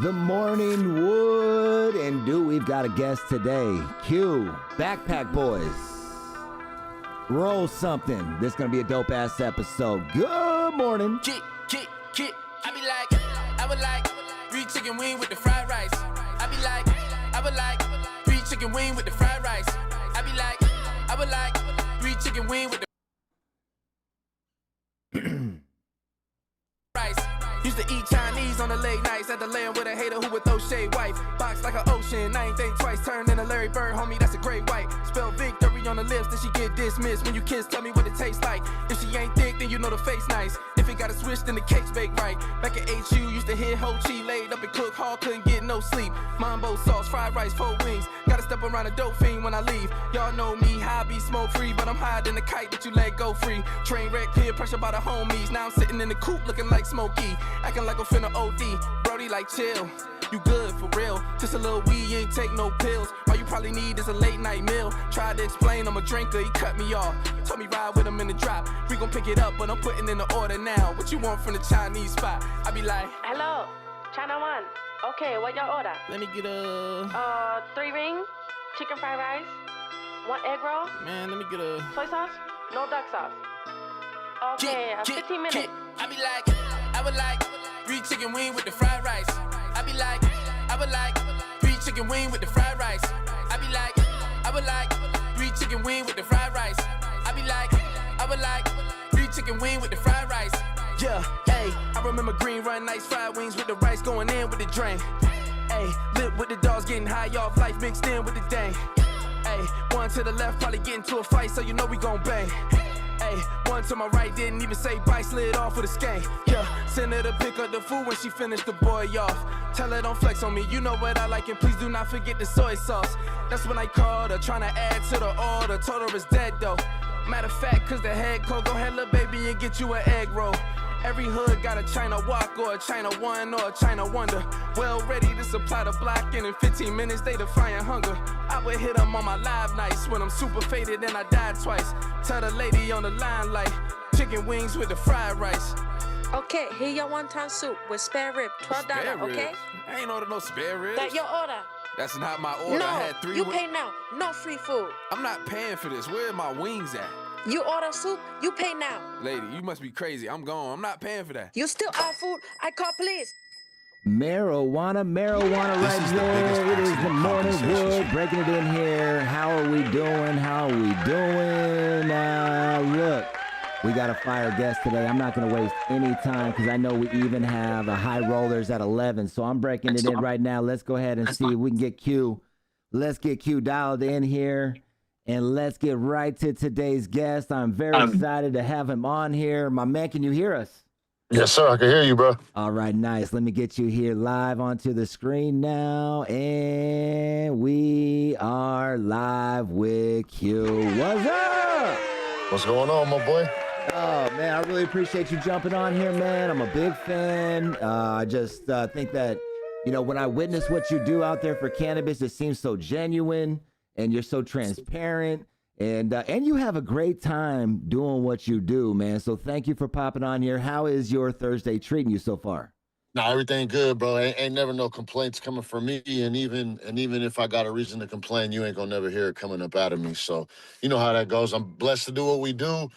The morning wood, and dude, we've got a guest today. Q, Backpack Boys. Roll something. This is gonna be a dope ass episode. Good morning. Kick. I would like 3 chicken wing with the fried rice. I would like 3 chicken wing with the fried rice. I would like 3 chicken wing with the rice. Used to eat Chinese on the late nights at the land with a hater who would throw shade wife. Box like an ocean, I ain't think twice. Turned into Larry Bird, homie, that's a great white. Spell victory on the lips, then she get dismissed. When you kiss, tell me what it tastes like. If she ain't thick, then you know the face nice. If it got a switch, then the cake's baked right. Back at HU, used to hit ho chi laid up and cook hard, couldn't get no sleep. Mambo sauce, fried rice, 4 wings. Gotta step around a dope fiend when I leave. Y'all know me, hobby, smoke free, but I'm higher than the kite that you let go free. Train wreck, peer pressure by the homies. Now I'm sitting in the coop looking like Smokey. Acting like I'm finna OD. Brody like chill. You good for real. Just a little weed, you ain't take no pills. All you probably need is a late night meal. Tried to explain I'm a drinker, he cut me off. Told me ride with him in the drop. We gon' pick it up, but I'm putting in the order now. What you want from the Chinese spot? I be like, hello, China One. Okay, what your order? let me get a 3 rings, chicken fried rice, 1 egg roll, man, let me get a soy sauce, no duck sauce. Okay, 15 minutes. I would like 3 chicken wing with the fried rice. I would like 3 chicken wing with the fried rice. I would like 3 chicken wing with the fried rice. I would like 3 chicken wing with the fried rice. Yeah, hey, I remember green run nice fried wings with the rice going in with the drink. Hey, lit with the dogs getting high off life mixed in with the dang. Hey, one to the left probably getting to a fight, so you know we gon' bang. Hey, one to my right didn't even say bye, slid off with a skank. Yeah, send her to pick up the food when she finished the boy off. Tell her don't flex on me, you know what I like, and please do not forget the soy sauce. That's when I called her, trying to add to the order. Told her it's dead though. Matter of fact, cause the head cold, go ahead little baby and get you an egg roll. Every hood got a China walk or a China one or a China wonder. Well ready to supply the block, and in 15 minutes they defying hunger. I would hit them on my live nights when I'm super faded and I died twice. Tell the lady on the line like chicken wings with the fried rice. Okay, here your wonton soup with spare rib, $12, Spare okay? ribs? I ain't order no spare ribs. That your order. That's not my order. No, I had 3 you pay now, no free food. I'm not paying for this. Where are my wings at? You order soup, you pay now. Lady, you must be crazy. I'm gone. I'm not paying for that. You still out food, I call police. Marijuana right there. It is the morning wood. Breaking it in here. How are we doing? Look, we got a fire guest today. I'm not going to waste any time because I know we even have a high rollers at 11. So I'm breaking it in right now. Let's go ahead and see if we can get Q. Let's get Q dialed in here. And let's get right to today's guest. I'm very excited to have him on here. My man, can you hear us? Yes, sir. I can hear you, bro. All right, nice. Let me get you here live onto the screen now. And we are live with Q. What's up? What's going on, my boy? Oh, man, I really appreciate you jumping on here, man. I'm a big fan. I just think that, you know, when I witness what you do out there for cannabis, it seems so genuine. And you're so transparent, and you have a great time doing what you do, man. So thank you for popping on here. How is your Thursday treating you so far? Nah, everything good, bro. Ain't never no complaints coming from me, and even if I got a reason to complain, you ain't gonna never hear it coming up out of me. So you know how that goes. I'm blessed to do what we do.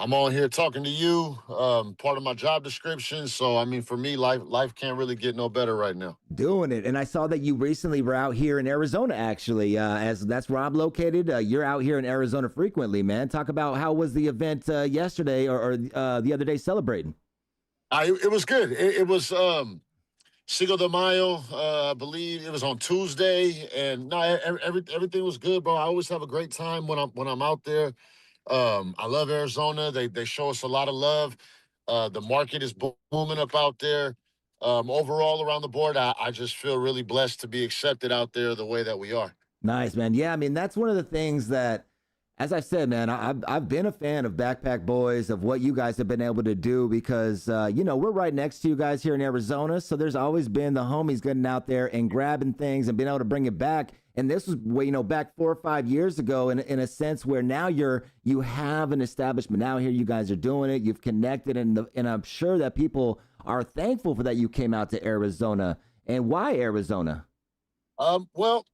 I'm on here talking to you, part of my job description. So, I mean, for me, life can't really get no better right now. Doing it. And I saw that you recently were out here in Arizona, actually, as that's where I'm located. You're out here in Arizona frequently, man. Talk about how was the event yesterday or the other day celebrating? It was good. It was Cinco de Mayo, I believe it was on Tuesday. And no, everything was good, bro. I always have a great time when I'm out there. I love Arizona. They show us a lot of love. The market is booming up out there. Overall, around the board, I just feel really blessed to be accepted out there the way that we are. Nice, man. Yeah, I mean, that's one of the things that, as I said, man, I've been a fan of Backpack Boys, of what you guys have been able to do because, you know, we're right next to you guys here in Arizona. So there's always been the homies getting out there and grabbing things and being able to bring it back. And this was, you know, back 4 or 5 years ago in a sense where now you have an establishment. Now here you guys are doing it. You've connected, and I'm sure that people are thankful for that you came out to Arizona And why Arizona? Well,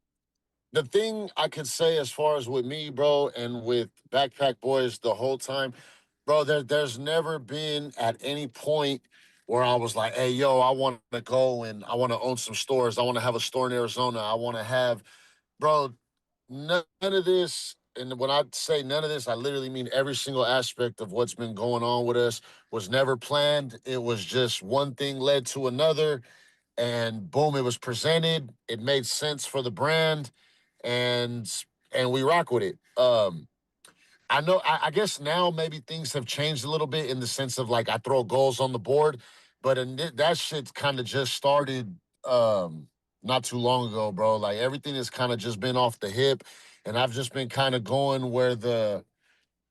the thing I could say as far as with me, bro, and with Backpack Boys the whole time, bro, there's never been at any point where I was like, hey, yo, I want to go and I want to own some stores. I want to have a store in Arizona. I want to have, bro, none of this. And when I say none of this, I literally mean every single aspect of what's been going on with us was never planned. It was just one thing led to another and boom, it was presented. It made sense for the brand, and we rock with it. I know. I guess now maybe things have changed a little bit in the sense of like I throw goals on the board, but that shit kind of just started not too long ago, bro. Like everything has kind of just been off the hip, and I've just been kind of going where the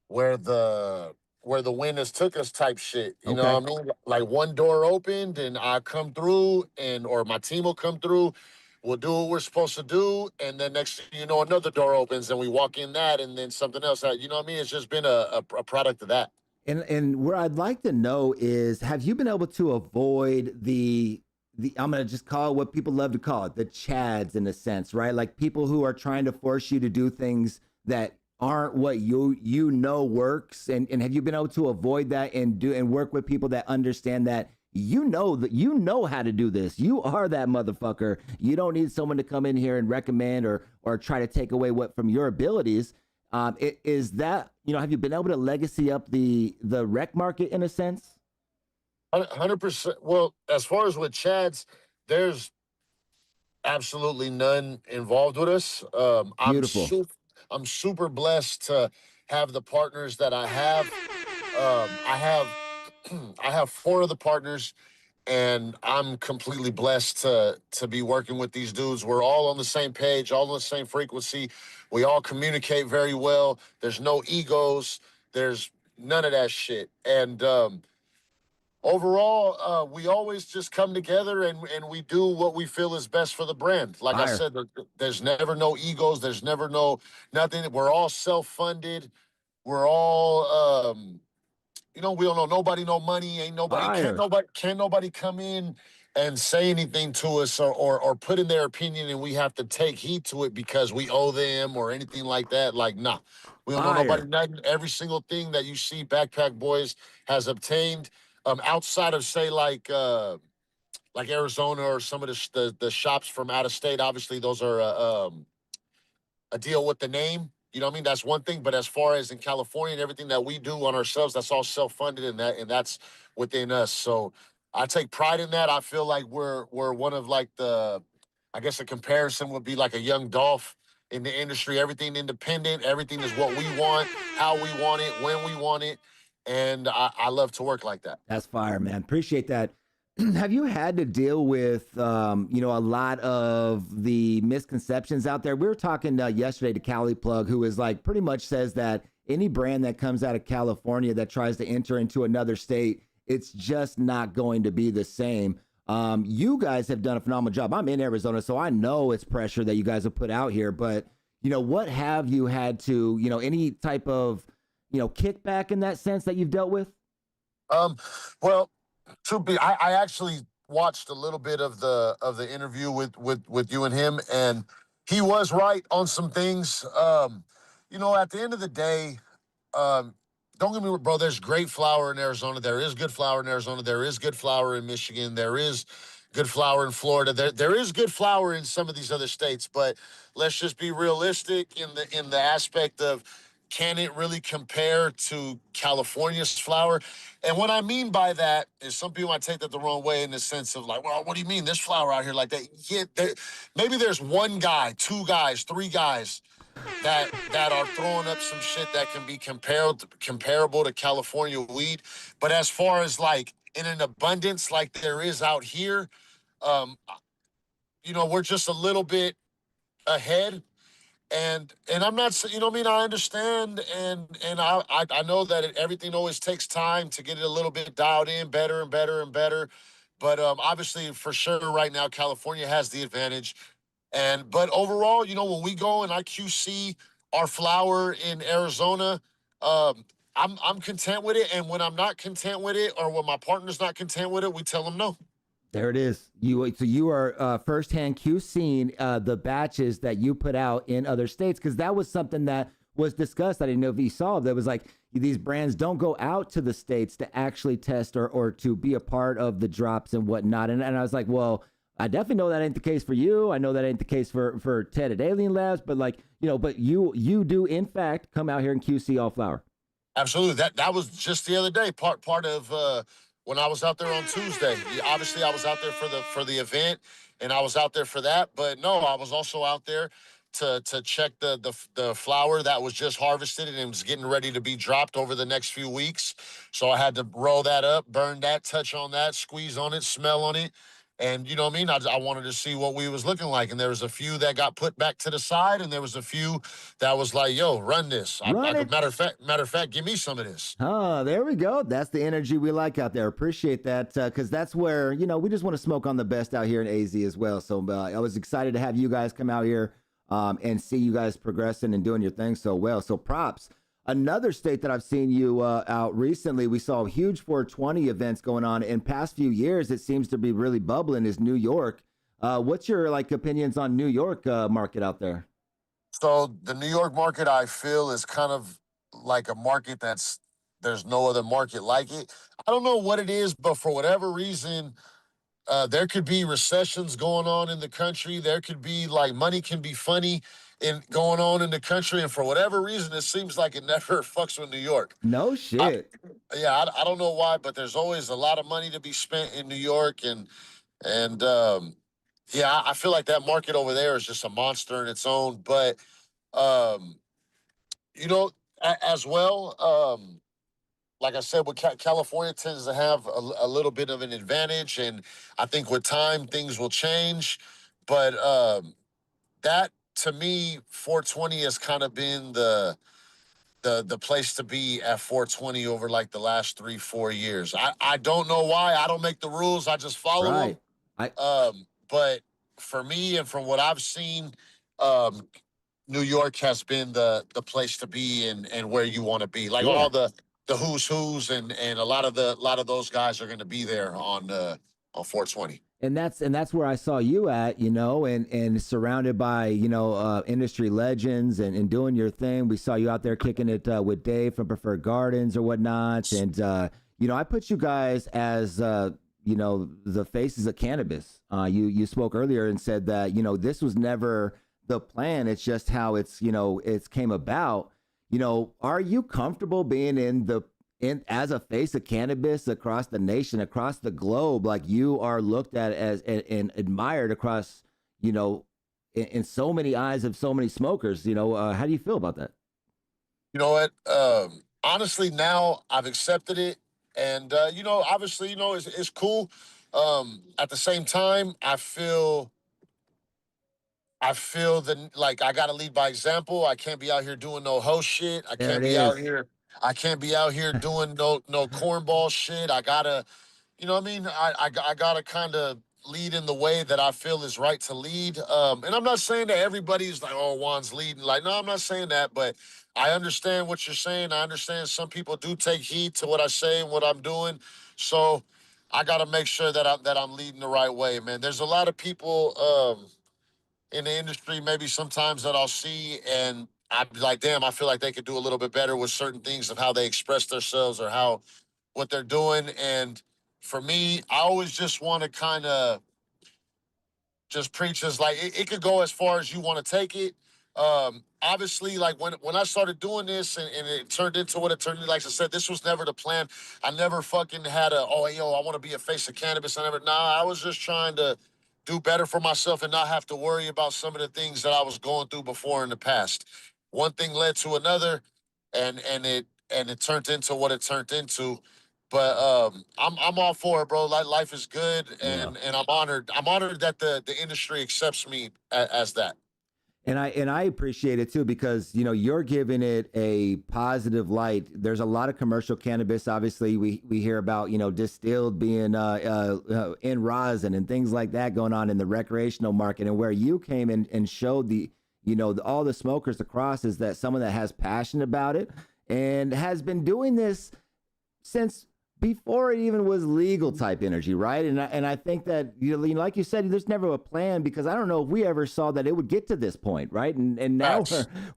where the wind has took us type shit. You know Okay. what I mean? Like one door opened and I come through and or my team will come through. We'll do what we're supposed to do, and then next thing you know, another door opens and we walk in that, and then something else. You know what I mean? It's just been a product of that. And where I'd like to know is, have you been able to avoid the I'm gonna just call it what people love to call it, the chads in a sense, right? Like people who are trying to force you to do things that aren't what you know works. And have you been able to avoid that and do and work with people that understand that you know how to do this. You are that motherfucker. You don't need someone to come in here and recommend or try to take away what from your abilities. Is that, have you been able to legacy up the rec market in a sense? 100%. Well, as far as with Chads, there's absolutely none involved with us. Beautiful. I'm super blessed to have the partners that I have. I have I have four of the partners, and I'm completely blessed to be working with these dudes. We're all on the same page, all on the same frequency. We all communicate very well. There's no egos. There's none of that shit. And overall, we always just come together and we do what we feel is best for the brand. Like I Fire. said, there's never no egos. There's never no nothing. We're all self-funded. We're all we don't know nobody, no money, ain't nobody, Fire. can't nobody come in and say anything to us or put in their opinion and we have to take heed to it because we owe them or anything like that. Like, nah. We don't know nobody, Fire. nothing. Every single thing that you see Backpack Boys has obtained, outside of say like Arizona or some of the shops from out of state. Obviously, those are a deal with the name. You know what I mean? That's one thing. But as far as in California and everything that we do on ourselves, that's all self-funded and that's within us. So I take pride in that. I feel like we're one of like I guess a comparison would be like a young Dolph in the industry. Everything independent, everything is what we want, how we want it, when we want it. And I love to work like that. That's fire, man. Appreciate that. Have you had to deal with, a lot of the misconceptions out there? We were talking yesterday to Cali Plug, who is like pretty much says that any brand that comes out of California that tries to enter into another state, it's just not going to be the same. You guys have done a phenomenal job. I'm in Arizona, so I know it's pressure that you guys have put out here. But, what have you had to, any type of, kickback in that sense that you've dealt with? Well, I actually watched a little bit of the interview with you and him, and he was right on some things. At the end of the day, don't get me wrong, bro. There's great flower in Arizona. There is good flower in Arizona. There is good flower in Michigan. There is good flower in Florida. There is good flower in some of these other states. But let's just be realistic in the aspect of, can it really compare to California's flower? And what I mean by that is some people might take that the wrong way in the sense of like, well, what do you mean? There's flower out here like that. Yeah, maybe there's one guy, two guys, three guys that are throwing up some shit that can be comparable to California weed. But as far as like in an abundance like there is out here, um, we're just a little bit ahead. And I'm not, you know what I mean? I understand, and I know that everything always takes time to get it a little bit dialed in, better and better and better. But obviously, for sure, right now, California has the advantage. But overall, when we go and I QC our flower in Arizona, I'm content with it. And when I'm not content with it, or when my partner's not content with it, we tell them no. There it is. So you are firsthand QCing the batches that you put out in other states, because that was something that was discussed. I didn't know if you saw that was like these brands don't go out to the states to actually test or to be a part of the drops and whatnot. And I was like, well, I definitely know that ain't the case for you. I know that ain't the case for Ted at Alien Labs, but like, but you do in fact come out here and QC all flower. Absolutely. That was just the other day. Part of when I was out there on Tuesday. Obviously, I was out there for the event, and I was out there for that. But no, I was also out there to check the flower that was just harvested and it was getting ready to be dropped over the next few weeks. So I had to roll that up, burn that, touch on that, squeeze on it, smell on it. And you know what I mean? I wanted to see what we was looking like. And there was a few that got put back to the side, and there was a few that was like, yo, run this. Run it. Matter of fact, give me some of this. Oh, there we go. That's the energy we like out there. Appreciate that, because that's where, we just want to smoke on the best out here in AZ as well. So I was excited to have you guys come out here and see you guys progressing and doing your thing so well. So props. Another state that I've seen you out recently, we saw huge 420 events going on. In past few years, it seems to be really bubbling, is New York. What's your opinions on New York market out there? So the New York market, I feel, is kind of like a market there's no other market like it. I don't know what it is, but for whatever reason, there could be recessions going on in the country. There could be money can be funny going on in the country, and for whatever reason, it seems like it never fucks with New York. No shit. I don't know why, but there's always a lot of money to be spent in New York, and I feel like that market over there is just a monster in its own. But um, as well, like I said, with California tends to have a little bit of an advantage, and I think with time things will change. But that to me, 420 has kind of been the place to be at 420 over the last 3-4 years. I don't know why. I don't make the rules. I just follow them. But for me and from what I've seen, New York has been the place to be and where you want to be. All the who's and a lot of those guys are going to be there on 420. And that's where I saw you at, and surrounded by, industry legends and doing your thing. We saw you out there kicking it with Dave from Preferred Gardens or whatnot. And, I put you guys as, the faces of cannabis. You spoke earlier and said that, this was never the plan. It's just how it's came about. Are you comfortable being as a face of cannabis across the nation, across the globe? Like, you are looked at as and admired across, in so many eyes of so many smokers. How do you feel about that? You know what? Honestly, now I've accepted it, and obviously, it's cool. At the same time, I feel I got to lead by example. I can't be out here doing no host shit. I can't be out here doing no cornball shit. I gotta, you know what I mean? I gotta kind of lead in the way that I feel is right to lead. And I'm not saying that everybody's like, oh, Juan's leading. No, I'm not saying that, but I understand what you're saying. I understand some people do take heed to what I say and what I'm doing. So I gotta make sure that I'm leading the right way, man. There's a lot of people in the industry, maybe sometimes that I'll see, and I'd be like, damn, I feel like they could do a little bit better with certain things of how they express themselves or what they're doing. And for me, I always just want to kind of just preach as it could go as far as you want to take it. Obviously, when I started doing this and it turned into what it turned into, like I said, this was never the plan. I never fucking had I want to be a face of cannabis. I was just trying to do better for myself and not have to worry about some of the things that I was going through before in the past. One thing led to another, and it turned into what it turned into. But I'm all for it, bro. Life is good, and I'm honored. I'm honored that the industry accepts me as that. And I appreciate it too, because you're giving it a positive light. There's a lot of commercial cannabis. Obviously, we hear about distilled being in rosin and things like that going on in the recreational market. And where you came in and showed all the smokers across is that someone that has passion about it and has been doing this since before it even was legal type energy, right? And I think that, you know, like you said, there's never a plan, because I don't know if we ever saw that it would get to this point, right? And now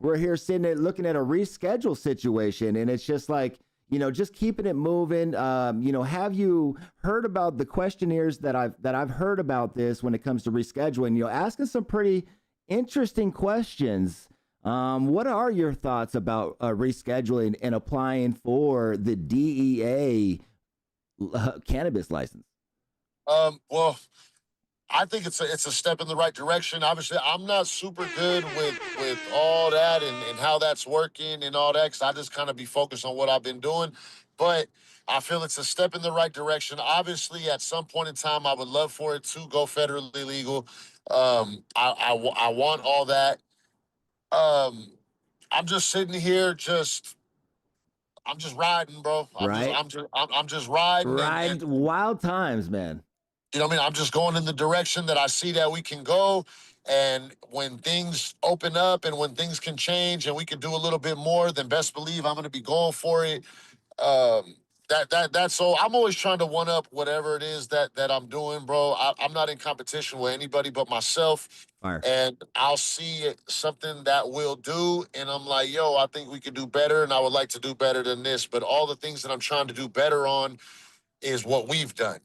we're here sitting at looking at a reschedule situation, and it's just like, you know, just keeping it moving. You know, have you heard about the questionnaires that I've heard about this when it comes to rescheduling? You know, asking some pretty interesting questions. What are your thoughts about rescheduling and applying for the DEA cannabis license? Well, I think it's a step in the right direction. Obviously, I'm not super good with all that and how that's working and all that, because I just kind of be focused on what I've been doing. But I feel it's a step in the right direction. Obviously, at some point in time, I would love for it to go federally legal. I want all that. Um, I'm just sitting here, I'm just riding, bro. Right. I'm just riding, and Wild times, man. you know what I mean? I'm just going in the direction that I see that we can go. And when things open up and when things can change and we can do a little bit more, then best believe I'm going to be going for it. That's so I'm always trying to one up whatever it is that I'm doing, bro. I'm not in competition with anybody but myself. Fire. And I'll see something that we'll do, and I'm like, yo, I think we could do better, and I would like to do better than this. But all the things that I'm trying to do better on is what we've done.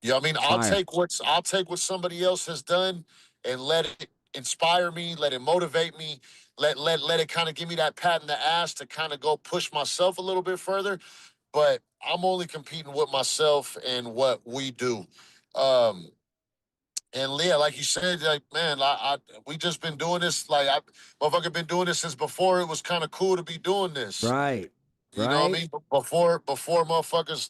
You know what I mean? I'll take what somebody else has done and let it inspire me, let it motivate me, let it kind of give me that pat in the ass to kind of go push myself a little bit further. But I'm only competing with myself and what we do. And Leah, like you said, like, man, we just been doing this. Like, motherfucker been doing this since before it was kind of cool to be doing this. Right. You know what I mean? Before motherfuckers.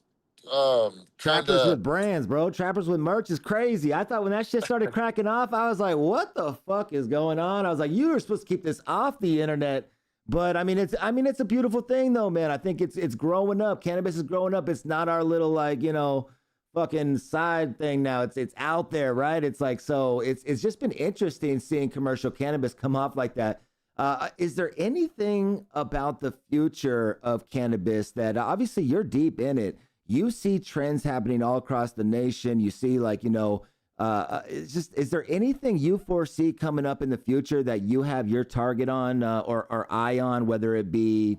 Trappers with brands, bro. Trappers with merch is crazy. I thought when that shit started cracking off, I was like, what the fuck is going on? I was like, you were supposed to keep this off the internet. But I mean, it's a beautiful thing though, man. I think it's growing up. Cannabis is growing up. It's not our little, like, you know, fucking side thing now. It's out there, right? It's like, so it's just been interesting seeing commercial cannabis come off like that. Is there anything about the future of cannabis that, obviously you're deep in it, you see trends happening all across the nation? You see, like, you know, is there anything you foresee coming up in the future that you have your target on, or eye on, whether it be,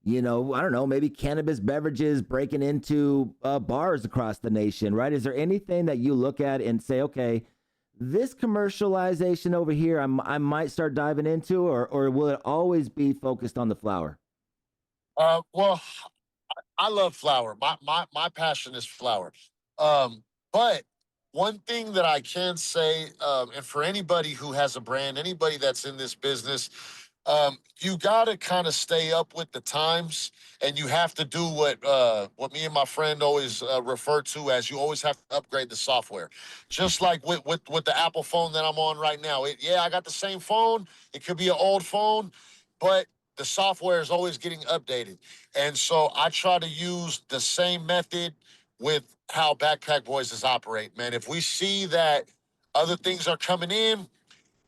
you know, I don't know, maybe cannabis beverages breaking into bars across the nation, right? Is there anything that you look at and say, okay, this commercialization over here, I might start diving into, or will it always be focused on the flower? Well, I love flower. My passion is flower. But one thing that I can say, and for anybody who has a brand, anybody that's in this business, you got to kind of stay up with the times, and you have to do what me and my friend always refer to as, you always have to upgrade the software. Just like with the Apple phone that I'm on right now. I got the same phone. It could be an old phone, but the software is always getting updated. And so I try to use the same method with how Backpack Boys is operate, man. If we see that other things are coming in,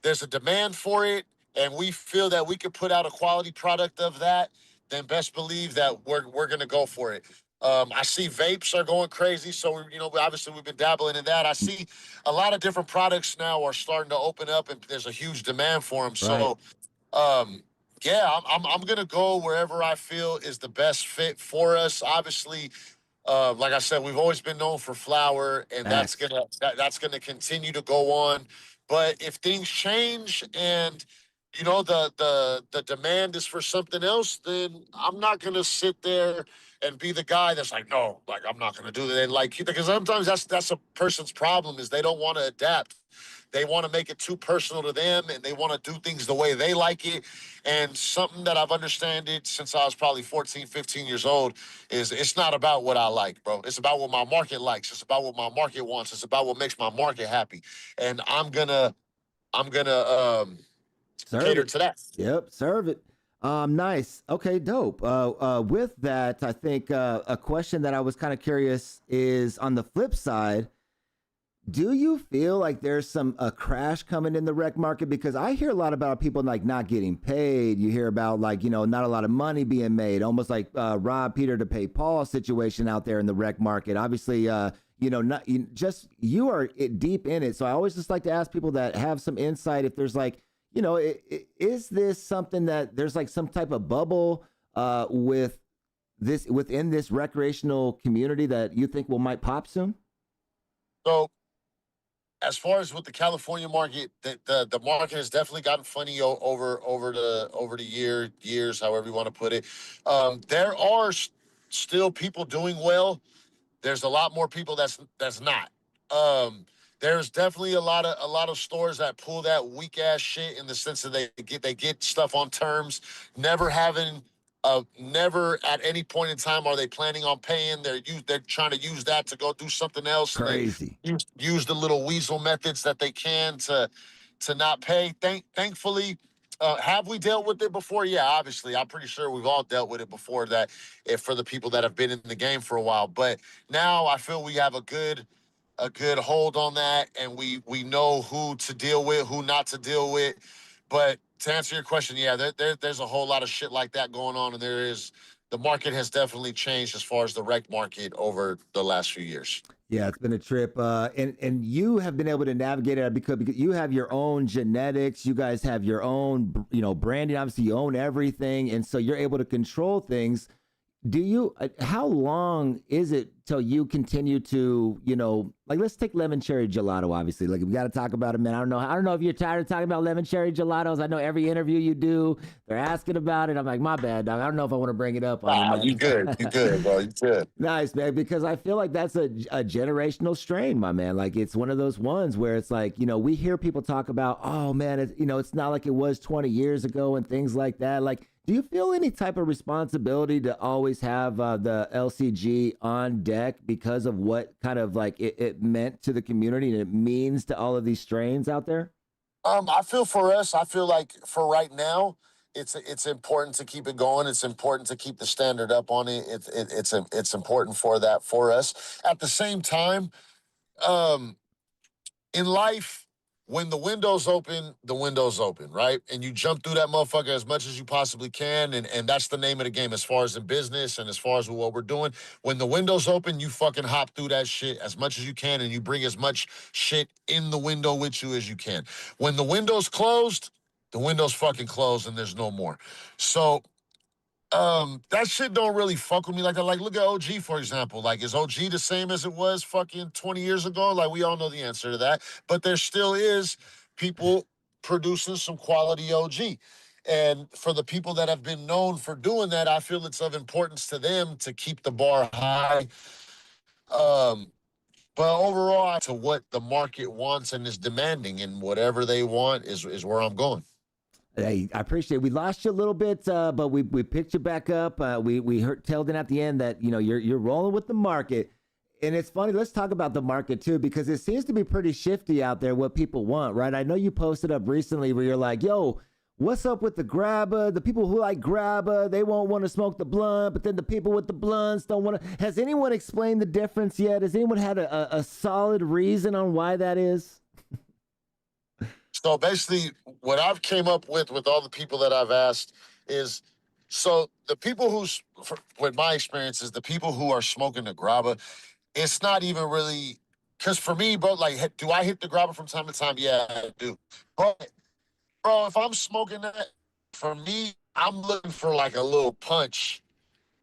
there's a demand for it, and we feel that we could put out a quality product of that, then best believe that we're going to go for it. I see vapes are going crazy, so obviously we've been dabbling in that. I see a lot of different products now are starting to open up, and there's a huge demand for them. Right. So, I'm gonna go wherever I feel is the best fit for us. Obviously, like I said, we've always been known for flower, and that's gonna continue to go on. But if things change and the demand is for something else, then I'm not gonna sit there and be the guy that's like, no, like, I'm not gonna do that. And like, because sometimes that's a person's problem, is they don't want to adapt. They want to make it too personal to them, and they want to do things the way they like it. And something that I've understood since I was probably 14, 15 years old is, it's not about what I like, bro. It's about what my market likes. It's about what my market wants. It's about what makes my market happy. And I'm gonna cater to that. Yep, serve it. Nice. Okay, dope. With that, I think a question that I was kind of curious is, on the flip side, Do you feel like there's a crash coming in the rec market? Because I hear a lot about people like not getting paid. You hear about like, not a lot of money being made, almost like Rob Peter to pay Paul situation out there in the rec market. Obviously, not you are deep in it. So I always just like to ask people that have some insight if there's like, is this something that there's like some type of bubble with this within this recreational community that you think might pop soon? So as far as with the California market, the market has definitely gotten funny over the years, however you want to put it. There are still people doing well. There's a lot more people that's not. There's definitely a lot of stores that pull that weak ass shit in the sense that they get stuff on terms, never having. Never at any point in time are they planning on paying. They're trying to use that to go do something else. Crazy. They use the little weasel methods that they can to not pay. Thankfully, have we dealt with it before? Yeah, obviously. I'm pretty sure we've all dealt with it before. That if for the people that have been in the game for a while, but now I feel we have a good hold on that, and we know who to deal with, who not to deal with. But to answer your question, yeah, there's a whole lot of shit like that going on, and the market has definitely changed as far as the rec market over the last few years. Yeah, it's been a trip, and you have been able to navigate it because you have your own genetics. You guys have your own, branding. Obviously, you own everything, and so you're able to control things. Do you? How long is it till you continue to, like let's take lemon cherry gelato. Obviously, like we got to talk about it, man. I don't know if you're tired of talking about lemon cherry gelatos. I know every interview you do, they're asking about it. I'm like, my bad, dog. I don't know if I want to bring it up. You good, bro. You good. Nice, man. Because I feel like that's a generational strain, my man. Like it's one of those ones where it's like, we hear people talk about, oh man, it's not like it was 20 years ago and things like that. Like, do you feel any type of responsibility to always have the LCG on deck because of what kind of like it meant to the community and it means to all of these strains out there? I feel for us. I feel like for right now, it's important to keep it going. It's important to keep the standard up on it. It's important for that for us. At the same time, in life, when the window's open, right? And you jump through that motherfucker as much as you possibly can. And that's the name of the game as far as in business and as far as what we're doing. When the window's open, you fucking hop through that shit as much as you can and you bring as much shit in the window with you as you can. When the window's closed, the window's fucking closed and there's no more. So that shit don't really fuck with me like that. Like, look at OG, for example. Like, is OG the same as it was fucking 20 years ago? Like, we all know the answer to that. But there still is people producing some quality OG. And for the people that have been known for doing that, I feel it's of importance to them to keep the bar high. But overall, to what the market wants and is demanding, and whatever they want is where I'm going. Hey, I appreciate it. We lost you a little bit, but we picked you back up. We heard Teldon at the end that you're rolling with the market, and it's funny. Let's talk about the market too, because it seems to be pretty shifty out there. What people want, right? I know you posted up recently where you're like, "Yo, what's up with the grabber? The people who like grabber, they won't want to smoke the blunt, but then the people with the blunts don't want to." Has anyone explained the difference yet? Has anyone had a solid reason on why that is? So basically, what I've came up with all the people that I've asked is, so the people with my experience is the people who are smoking the grabba, it's not even really, because for me, bro, like, do I hit the grabba from time to time? Yeah, I do. But, bro, if I'm smoking that, for me, I'm looking for like a little punch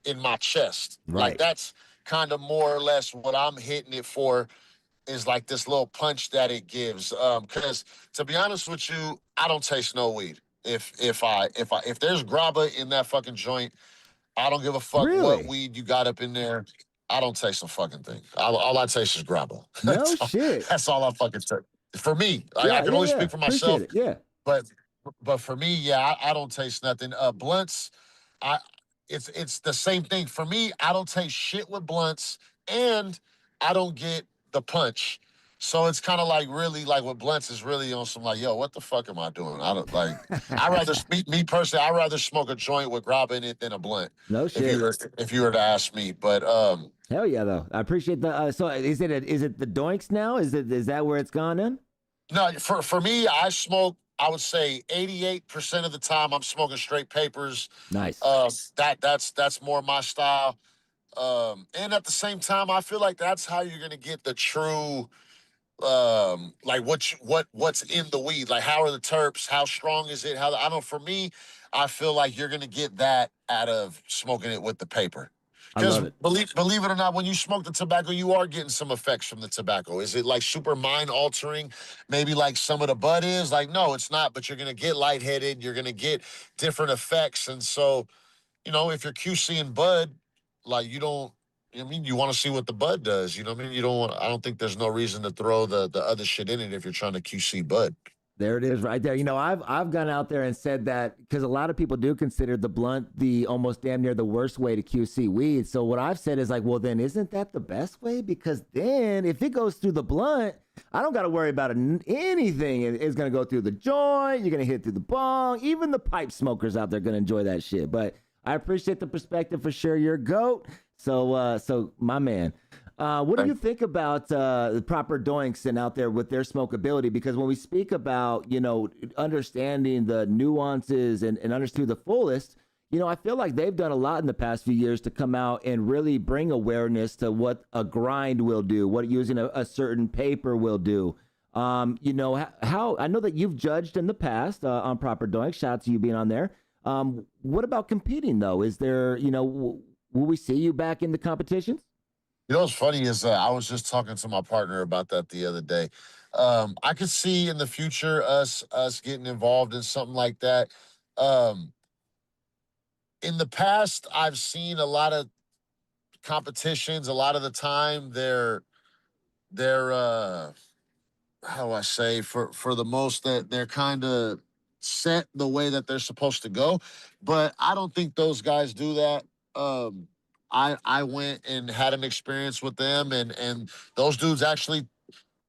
in my chest. Right. Like, that's kind of more or less what I'm hitting it for, is like this little punch that it gives. Because to be honest with you, I don't taste no weed. If there's grabba in that fucking joint, I don't give a fuck what weed you got up in there. I don't taste a fucking thing. All I taste is grabba. No shit. That's all I fucking taste. For me, I can only speak for myself. Yeah. But for me, yeah, I don't taste nothing. Blunts, it's the same thing. For me, I don't taste shit with blunts, and I don't get the punch. So it's kind of like really like with blunts is really on some like, yo, what the fuck am I doing? I don't like, me personally, I'd rather smoke a joint with grab in it than a blunt. No shit. If you were to ask me. But Hell yeah, though. I appreciate the. So is it the doinks now? Is that where it's gone in? No, for me, I smoke. I would say 88% of the time I'm smoking straight papers. Nice. That's more my style. And at the same time, I feel like that's how you're gonna get the true like what's in the weed, like how are the terps, how strong is it, how I don't know, for me, I feel like you're gonna get that out of smoking it with the paper. I Because love it. believe it or not, when you smoke the tobacco, you are getting some effects from the tobacco. Is it like super mind altering? Maybe like some of the bud is? Like, no, it's not, but you're gonna get lightheaded, you're gonna get different effects. And so, if you're QCing bud, like you don't, I mean, you want to see what the bud does. You know what I mean? You don't want. I don't think there's no reason to throw the other shit in it if you're trying to QC bud. There it is, right there. I've gone out there and said that because a lot of people do consider the blunt the almost damn near the worst way to QC weed. So what I've said is like, well, then isn't that the best way? Because then if it goes through the blunt, I don't got to worry about anything. It's going to go through the joint. You're going to hit through the bong. Even the pipe smokers out there going to enjoy that shit. But I appreciate the perspective for sure. You're a goat. So my man. What do you think about the proper doinks and out there with their smokability? Because when we speak about, understanding the nuances and understand the fullest, I feel like they've done a lot in the past few years to come out and really bring awareness to what a grind will do, what using a certain paper will do. How I know that you've judged in the past on proper doinks. Shout out to you being on there. What about competing though? Is there, will we see you back in the competitions? What's funny is I was just talking to my partner about that the other day. I could see in the future us getting involved in something like that. In the past, I've seen a lot of competitions. A lot of the time, they're how do I say, for the most, that they're kind of set the way that they're supposed to go. But I don't think those guys do that. I went and had an experience with them, and those dudes actually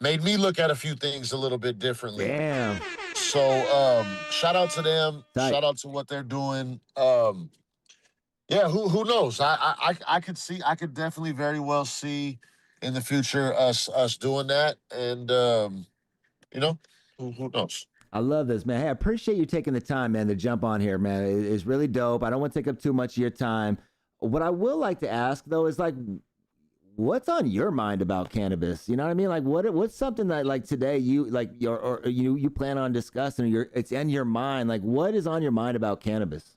made me look at a few things a little bit differently. Damn. So shout out to them. Tight. Shout out to what they're doing. Yeah, who knows? I could see, I could definitely very well see in the future us doing that, and who knows? I love this, man. Hey, I appreciate you taking the time, man, to jump on here, man. It's really dope. I don't want to take up too much of your time. What I will like to ask though is like, what's on your mind about cannabis? You know what I mean? Like, what's something that like today you like you plan on discussing? It's in your mind. Like, what is on your mind about cannabis?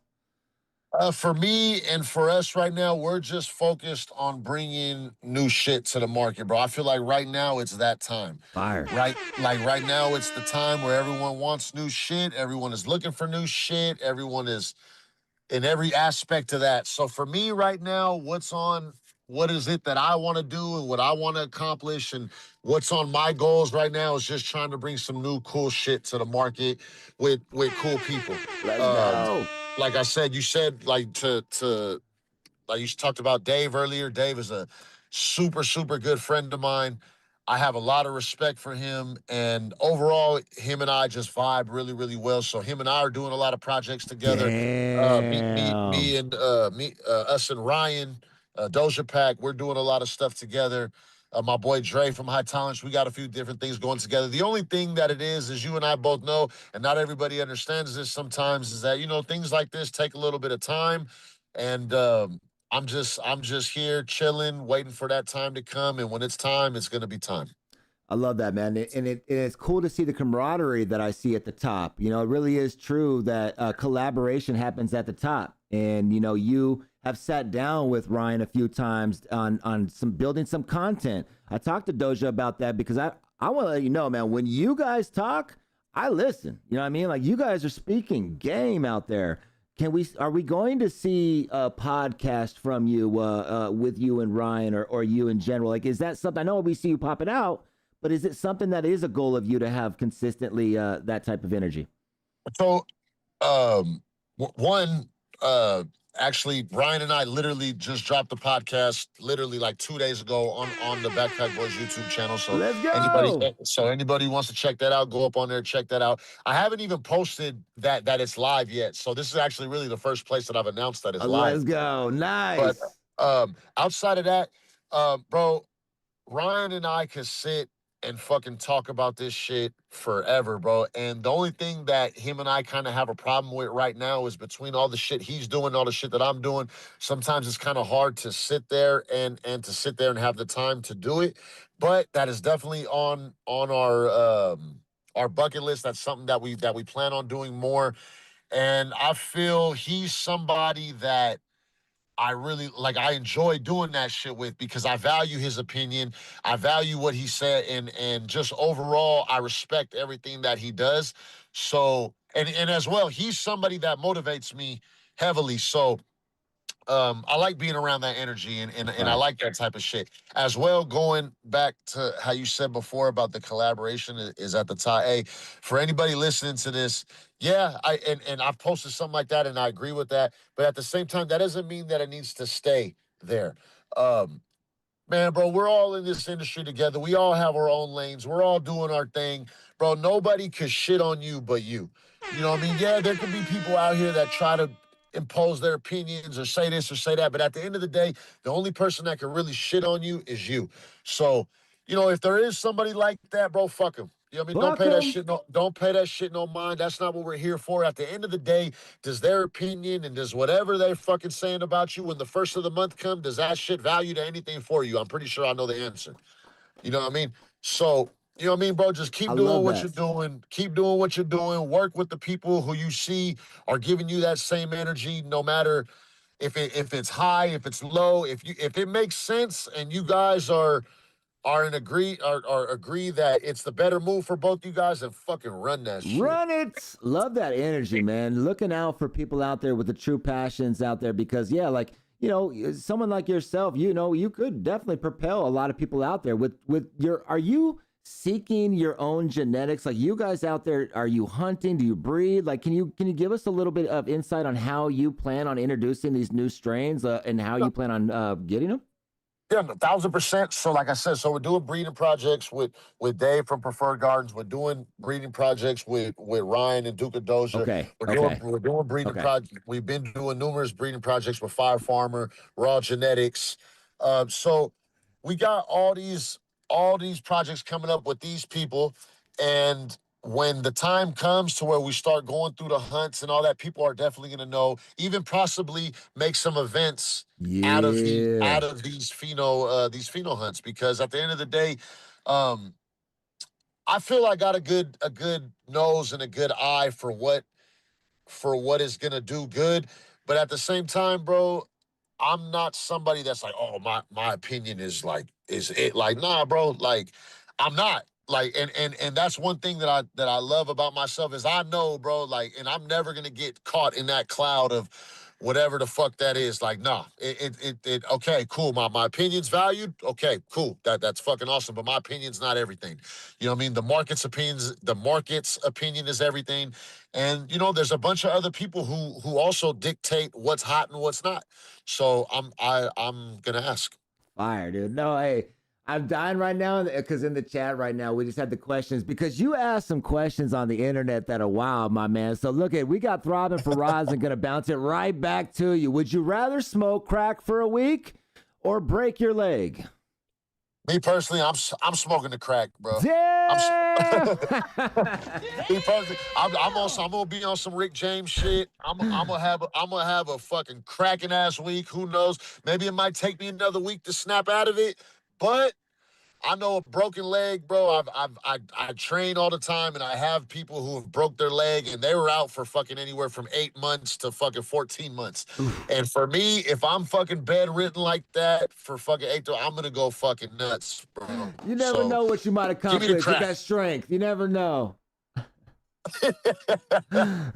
For me and for us right now, we're just focused on bringing new shit to the market, bro. I feel like right now it's that time. Fire. Right? Like right now it's the time where everyone wants new shit. Everyone is looking for new shit. Everyone is in every aspect of that. So for me right now, what is it that I want to do and what I want to accomplish and what's on my goals right now is just trying to bring some new cool shit to the market with cool people. Let's go. Like I said, you said like to like you talked about Dave earlier. Dave is a super, super good friend of mine. I have a lot of respect for him, and overall, him and I just vibe really, really well. So him and I are doing a lot of projects together. Me and us and Ryan, Doja Pack, we're doing a lot of stuff together. My boy Dre from High Tolerance, we got a few different things going together. The only thing that it is you and I both know, and not everybody understands this sometimes, is that things like this take a little bit of time, and I'm just here chilling, waiting for that time to come, and when it's time, it's gonna be time. I love that, man. And it's cool to see the camaraderie that I see at the top. It really is true that collaboration happens at the top. And, you have sat down with Ryan a few times on some building some content. I talked to Doja about that because I want to let you know, man, when you guys talk, I listen. You know what I mean? Like, you guys are speaking game out there. Are we going to see a podcast from you with you and Ryan or you in general? Like, is that something? I know we see you popping out, but is it something that is a goal of you to have consistently that type of energy? So, actually, Ryan and I literally just dropped the podcast literally like 2 days ago on the Backpack Boys YouTube channel. So let's go. Anybody wants to check that out, go up on there, check that out. I haven't even posted that it's live yet. So this is actually really the first place that I've announced that it's live. Let's go. Nice. But outside of that, Bro, Ryan and I could sit and fucking talk about this shit forever, bro. And the only thing that him and I kind of have a problem with right now is between all the shit he's doing, all the shit that I'm doing. Sometimes it's kind of hard to sit there and to sit there and have the time to do it. But that is definitely on our bucket list. That's something that we plan on doing more. And I feel he's somebody that I really like. I enjoy doing that shit with because I value his opinion. I value what he said, and just overall, I respect everything that he does. So, and as well, he's somebody that motivates me heavily. So, I like being around that energy and I Right. like that type of shit as well. Going back to how you said before about the collaboration is at the top. Hey, for anybody listening to this, yeah, and I've posted something like that and I agree with that. But at the same time, that doesn't mean that it needs to stay there. Um, Man, bro, we're all in this industry together. We all have our own lanes. We're all doing our thing. Bro, nobody could shit on you but you. You know what I mean? Yeah, there could be people out here that try to impose their opinions or say this or say that. But at the end of the day, the only person that can really shit on you is you. So, if there is somebody like that, bro, fuck him. You know what I mean? Don't Fuck pay that 'em. shit no don't pay that shit no mind. That's not what we're here for. At the end of the day, does their opinion and does whatever they're fucking saying about you when the first of the month come, does that shit value to anything for you? I'm pretty sure I know the answer. You know what I mean? So, you know what I mean, bro? Just I keep doing love what you're that. doing. Keep doing what you're doing. Work with the people who you see are giving you that same energy, no matter if it's high, if it's low, if it makes sense and you guys are agree that it's the better move for both you guys, and fucking run that shit. Run it. Love that energy, man. Looking out for people out there with the true passions out there because, yeah, like, someone like yourself, you could definitely propel a lot of people out there with your, are you seeking your own genetics? Like you guys out there, are you hunting? Do you breed? Like, can you give us a little bit of insight on how you plan on introducing these new strains and how you plan on getting them? Yeah, 1,000%. So, like I said, so we're doing breeding projects with Dave from Preferred Gardens. We're doing breeding projects with Ryan and Duke of Dozier. Okay. We're doing Okay. we're doing breeding Okay. projects. We've been doing numerous breeding projects with Fire Farmer, Raw Genetics. So we got all these projects coming up with these people, and when the time comes to where we start going through the hunts and all that, people are definitely going to know. Even possibly make some events out Yeah. of these pheno hunts, because at the end of the day, um I feel I got a good nose and a good eye for what is gonna do good. But at the same time, bro, I'm not somebody that's like, oh, my opinion is it. Like, nah, bro, like I'm not. Like, and that's one thing that I love about myself is I know, bro, like, and I'm never gonna get caught in that cloud of whatever the fuck that is. Like, nah, okay, cool. My opinion's valued. Okay, cool. That's fucking awesome. But my opinion's not everything. You know what I mean? The market's opinion is everything. And there's a bunch of other people who also dictate what's hot and what's not. So I'm gonna ask. Fire, dude. No, hey, I'm dying right now because in the chat right now, we just had the questions because you asked some questions on the internet that are wild, my man. So look we got Throbbing for Rosin going to bounce it right back to you. Would you rather smoke crack for a week or break your leg? Me personally, I'm smoking the crack, bro. Damn! Me personally, I'm gonna be on some Rick James shit. I'm gonna have a fucking cracking ass week. Who knows? Maybe it might take me another week to snap out of it, but I know a broken leg, bro. I train all the time, and I have people who have broke their leg, and they were out for fucking anywhere from 8 months to fucking 14 months. And for me, if I'm fucking bedridden like that for fucking I'm gonna go fucking nuts, bro. You never So know what you might give me the accomplish with crack. that strength. You never know.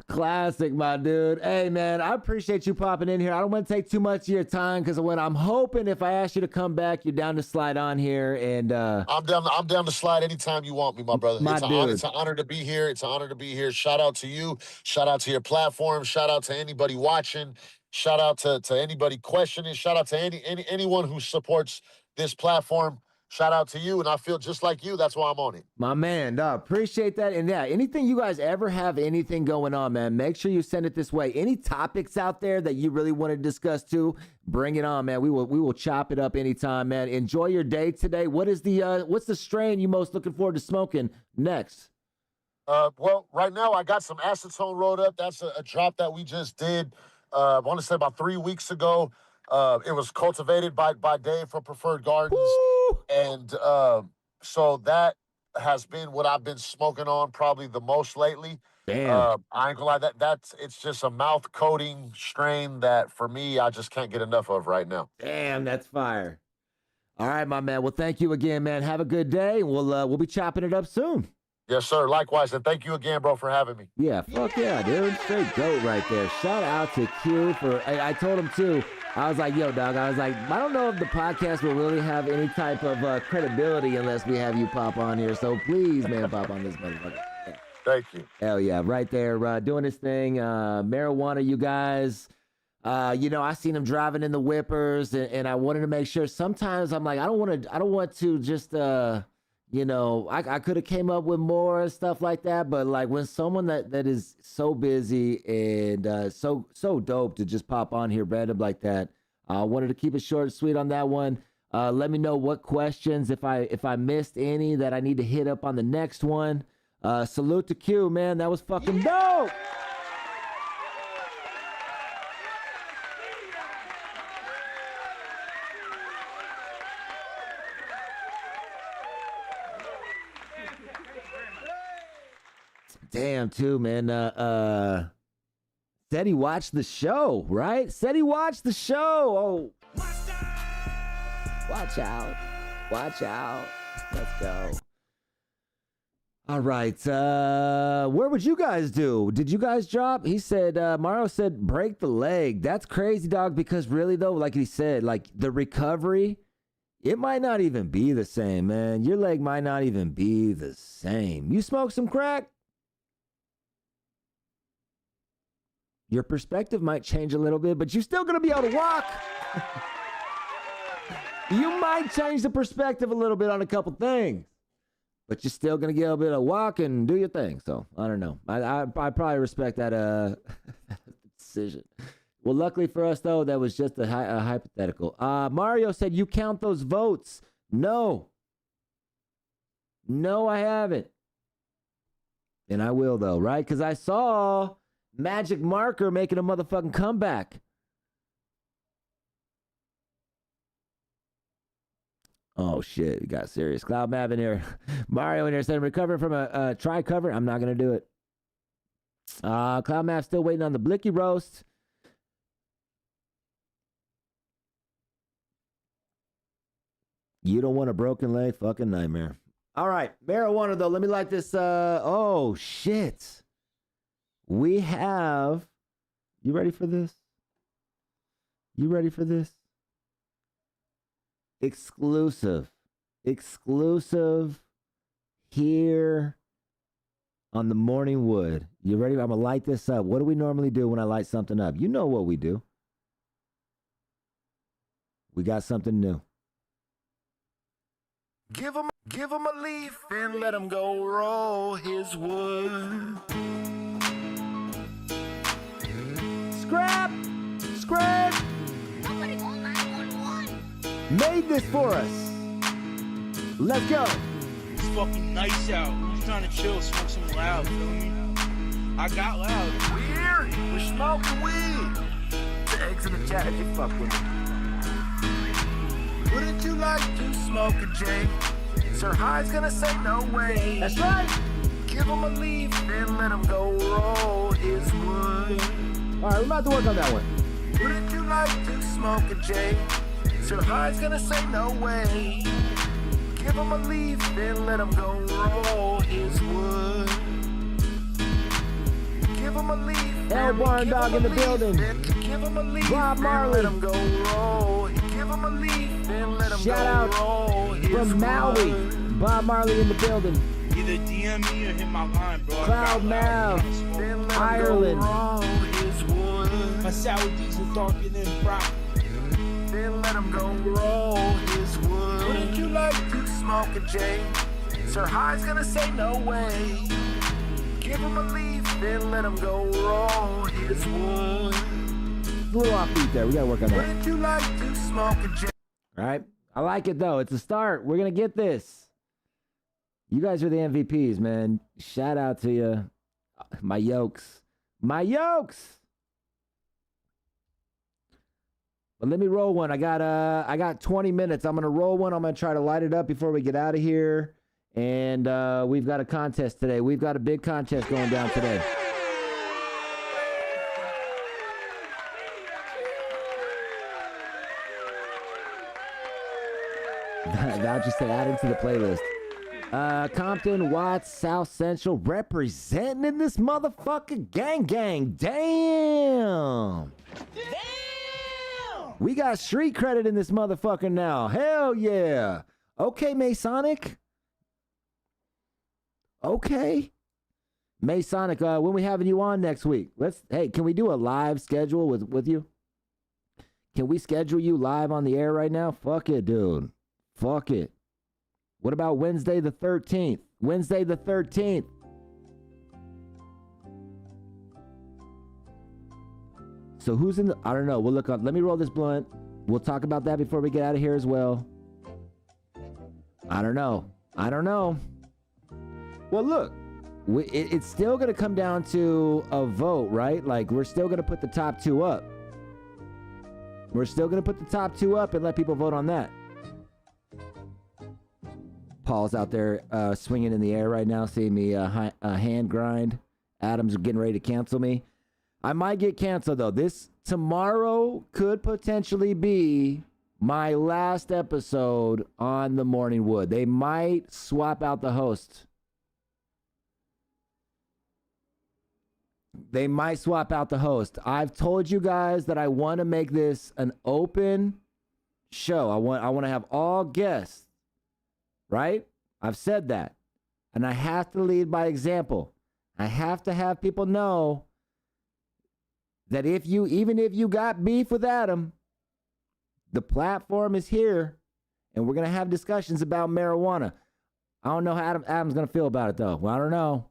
Classic, my dude. Hey, man, I appreciate you popping in here. I don't want to take too much of your time because when I'm hoping if I ask you to come back, you're down to slide on here. And I'm down to slide anytime you want me, my brother. my It's dude, an honor to be here. It's an honor to be here. Shout out to you. Shout out to your platform. Shout out to anybody watching. Shout out to anybody questioning. Shout out to anyone who supports this platform. shout out to you. And I feel just like you. That's why I'm on it. My man, dog, appreciate that. And yeah, anything you guys ever have anything going on, man, make sure you send it this way. Any topics out there that you really want to discuss too, bring it on, man. We will chop it up anytime, man. Enjoy your day today. What's the strain you most looking forward to smoking next? Well, right now I got some acetone rolled up. That's a drop that we just did. I want to say about 3 weeks ago. It was cultivated by Dave from Preferred Gardens. Woo! And so that has been what I've been smoking on probably the most lately. Damn. I ain't gonna lie, it's just a mouth coating strain that for me I just can't get enough of right now. Damn, that's fire. All right, my man. Well, thank you again, man. Have a good day. We'll be chopping it up soon. Yes, sir. Likewise, and thank you again, bro, for having me. Yeah, fuck yeah, dude. Straight goat right there. Shout out to Q for. I told him too. I was like, yo, dog. I was like, I don't know if the podcast will really have any type of credibility unless we have you pop on here. So please, man, pop on this motherfucker. Yeah. Thank you. Hell yeah, right there, doing his thing. Marijuana, you guys. I seen him driving in the whippers, and I wanted to make sure. Sometimes I'm like, I don't want to just. I could have came up with more and stuff like that, but like when someone that is so busy and so dope to just pop on here random like that, I wanted to keep it short and sweet on that one. Let me know what questions, if I missed any that I need to hit up on the next one. Salute to Q, man, that was fucking dope. Damn, too, man. Said he watched the show, right? Said he watched the show. Oh, watch out. Watch out. Let's go. All right. Where would you guys do? Did you guys drop? He said, Mario said, break the leg. That's crazy, dog, because really, though, like he said, like the recovery, it might not even be the same, man. Your leg might not even be the same. You smoke some crack? Your perspective might change a little bit, but you're still going to be able to walk. You might change the perspective a little bit on a couple things, but you're still going to get a bit of walk and do your thing. So, I don't know. I probably respect that decision. Well, luckily for us, though, that was just a hypothetical. Mario said, you count those votes. No. No, I haven't. And I will, though, right? Because I saw Magic Marker making a motherfucking comeback. Oh, shit. It got serious. Cloud Mav in here. Mario in here said, recovering from a tri-cover. I'm not going to do it. Cloud Mav still waiting on the Blicky roast. You don't want a broken leg? Fucking nightmare. All right. Marijuana, though. Let me light this. Oh, shit. We have, you ready for this? You ready for this? Exclusive here on the Morning Wood. You ready? I'm going to light this up. What do we normally do when I light something up? You know what we do. We got something new. Give him a leaf and let him go roll his wood. Scrap! Somebody call 911. Made this for us. Let's go. It's fucking nice out. I'm just trying to chill, smoke some loud, feel me? I got loud. Weird. We're smoking weed. The eggs in the chat if you fuck with me. Wouldn't you like to smoke a J? SirHIGH's gonna say no way. That's right. Give him a leaf and let him go roll his wood. All right, we're about to work on that one. Wouldn't you like to smoke a J? SirHIGH's gonna say no way. Give him a leaf and let him go roll his wood. Give him a leaf. El Barn Dog in the building. Give him a leaf. Bob Marley. Let him go roll. Give him a leaf and let him Shout go out roll his from Maui. wood. Bob Marley in the building. Either DM me or hit my line, bro. Cloud Mav. Then let him Ireland. go roll his wood. My sour diesel darker than broccoli. Then let him go roll his wood. Wouldn't you like to smoke a J. SirHIGH's gonna say no way. Give him a leaf, then let him go roll his wood. A little offbeat there. We got to work on that. Would you like to smoke a J? All right. I like it, though. It's a start. We're going to get this. You guys are the MVPs, man. Shout out to you. My yokes. My yokes. But let me roll one. I got 20 minutes. I'm going to roll one. I'm going to try to light it up before we get out of here. And we've got a contest today. We've got a big contest going down today. Vouchers to add into the playlist. Compton, Watts, South Central representing in this motherfucker gang. Damn. We got street credit in this motherfucker now. Hell yeah. Okay, Masonic. Okay. Masonic, when we having you on next week? Hey, can we do a live schedule with you? Can we schedule you live on the air right now? Fuck it, dude. Fuck it. What about Wednesday the 13th? Wednesday the 13th. So who's in the... I don't know. We'll look up. Let me roll this blunt. We'll talk about that before we get out of here as well. I don't know. Well, look. It's still going to come down to a vote, right? Like, we're still going to put the top two up. We're still going to put the top two up and let people vote on that. Paul's out there swinging in the air right now, seeing me hand grind. Adam's getting ready to cancel me. I might get canceled, though. This tomorrow could potentially be my last episode on the Morning Wood. They might swap out the host. I've told you guys that I want to make this an open show. I want to have all guests. Right? I've said that. And I have to lead by example. I have to have people know that even if you got beef with Adam, the platform is here and we're going to have discussions about marijuana. I don't know how Adam's going to feel about it, though. Well, I don't know.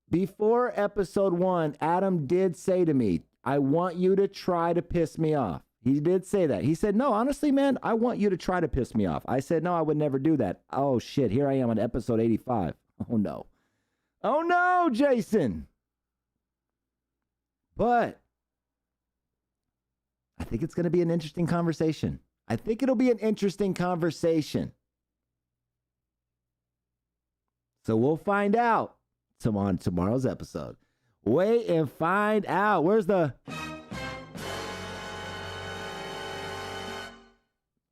Before episode 1, Adam did say to me, I want you to try to piss me off. He did say that. He said, no, honestly, man, I want you to try to piss me off. I said, no, I would never do that. Oh, shit. Here I am on episode 85. Oh, no. Oh, no, Jason. But I think it's going to be an interesting conversation. I think it'll be an interesting conversation. So we'll find out on tomorrow's episode. Wait and find out. Where's the...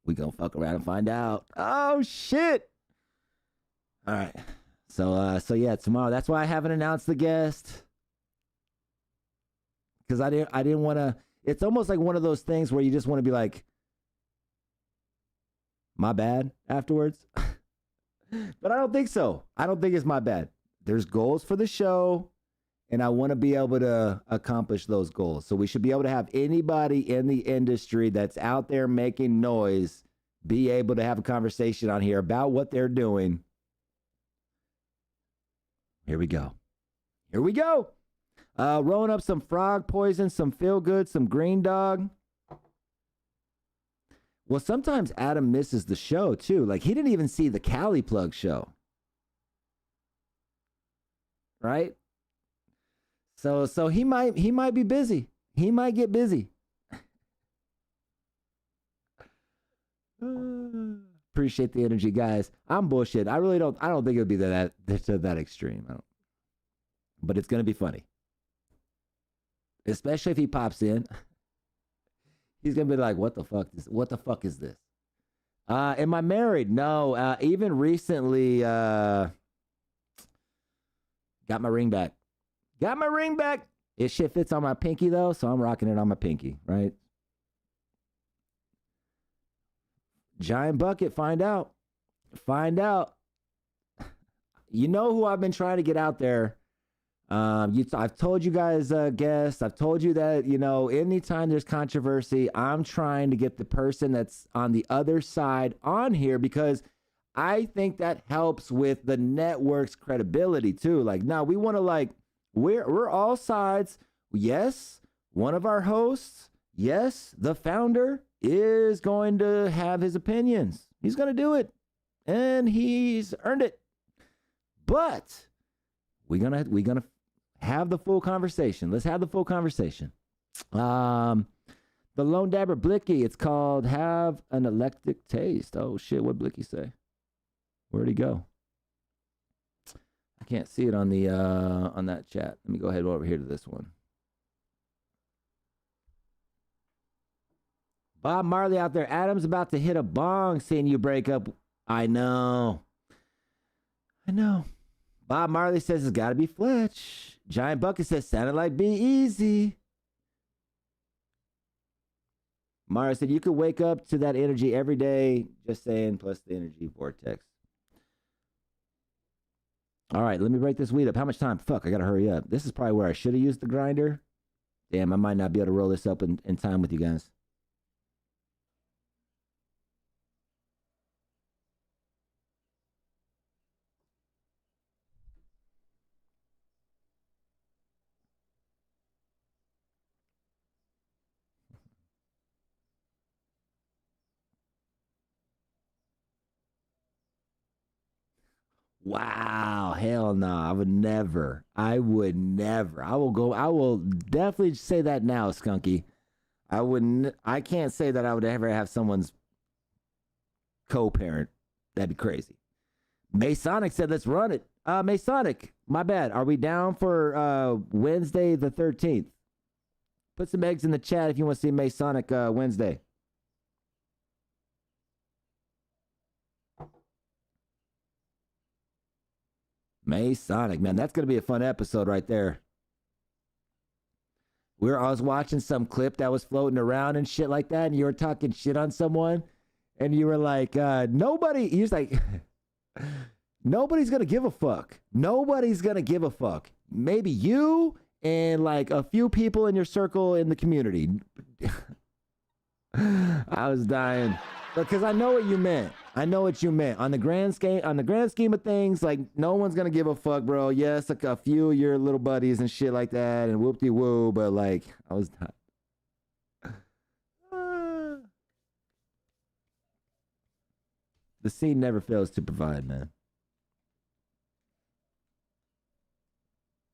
We gonna fuck around and find out. Oh shit! All right. So yeah, tomorrow. That's why I haven't announced the guest, because I didn't want to. It's almost like one of those things where you just want to be like, my bad afterwards. But I don't think so. I don't think it's my bad. There's goals for the show, and I want to be able to accomplish those goals. So we should be able to have anybody in the industry that's out there making noise be able to have a conversation on here about what they're doing. Here we go. Rolling up some frog poison, some feel good, some green dog. Well, sometimes Adam misses the show too. Like, he didn't even see the Cali Plug show. Right? So he might be busy. He might get busy. Appreciate the energy, guys. I'm bullshit. I don't think it'll be that extreme. But it's gonna be funny. Especially if he pops in. He's gonna be like, what the fuck is this? Am I married? No. Even recently, got my ring back. It shit fits on my pinky though, so I'm rocking it on my pinky, right? Giant bucket, find out. You know who I've been trying to get out there I've told you guys, guests, I've told you that, you know, anytime there's controversy, I'm trying to get the person that's on the other side on here because I think that helps with the network's credibility too. Like, now we want to like, we're all sides. Yes, one of our hosts, yes, the founder is going to have his opinions. He's going to do it, and he's earned it. But we're gonna have the full conversation. Let's have the full conversation. The Lone Dabber Blicky, it's called Have an Eclectic Taste. Oh shit, what Blicky say? Where'd he go? I can't see it on the on that chat. Let me go ahead over here to this one. Bob Marley out there. Adam's about to hit a bong seeing you break up. I know. Bob Marley says it's got to be Fletch. Giant Bucket says sounded like Be Easy. Mara said you could wake up to that energy every day. Just saying, plus the energy vortex. All right, let me break this weed up. How much time? Fuck, I got to hurry up. This is probably where I should have used the grinder. Damn, I might not be able to roll this up in time with you guys. Wow, hell no. I would never. I will definitely say that now, Skunky. I can't say that I would ever have someone's co-parent. That'd be crazy. Masonic said, let's run it. Masonic, my bad. Are we down for Wednesday the 13th? Put some eggs in the chat if you want to see Masonic Wednesday. Masonic, man, that's going to be a fun episode right there. I was watching some clip that was floating around and shit like that, and you were talking shit on someone, and you were like, nobody, he was like, nobody's going to give a fuck. Nobody's going to give a fuck. Maybe you and like a few people in your circle in the community. I was dying. Because I know what you meant. I know what you meant. On the grand scheme of things, like no one's gonna give a fuck, bro. Yes, like a few of your little buddies and shit like that, and whoop-de-woo, but like I was the scene never fails to provide, man.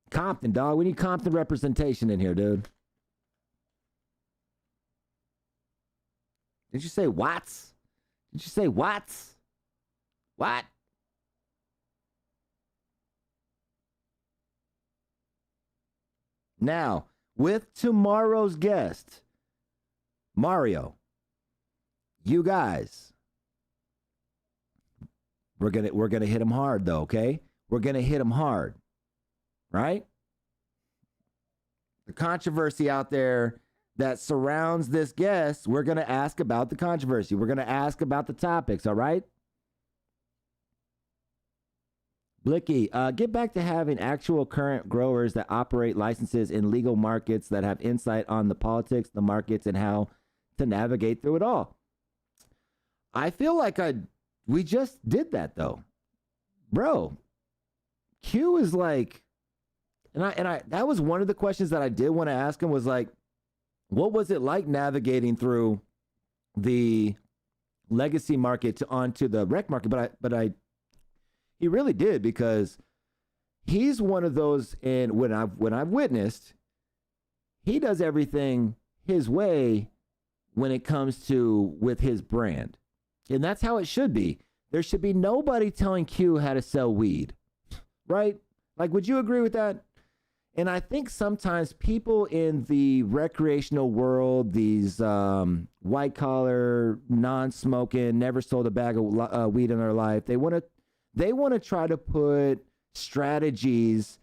Compton, dog. We need Compton representation in here, dude. Did you say Watts? Did you say Watts? What? Now, with tomorrow's guest, Mario, you guys, we're gonna hit him hard though, okay? We're gonna hit him hard, right? The controversy out there that surrounds this guest, we're going to ask about the controversy. We're going to ask about the topics, all right? Blicky, get back to having actual current growers that operate licenses in legal markets that have insight on the politics, the markets, and how to navigate through it all. I feel like we just did that, though. Bro, Q is like, and I that was one of the questions that I did want to ask him was like, what was it like navigating through the legacy market onto the rec market? But he really did, because he's one of those, and when I've witnessed, he does everything his way when it comes to with his brand, and that's how it should be. There should be nobody telling Q how to sell weed, right? Like, would you agree with that? And I think sometimes people in the recreational world, these white collar, non-smoking, never sold a bag of weed in their life, they want to try to put strategies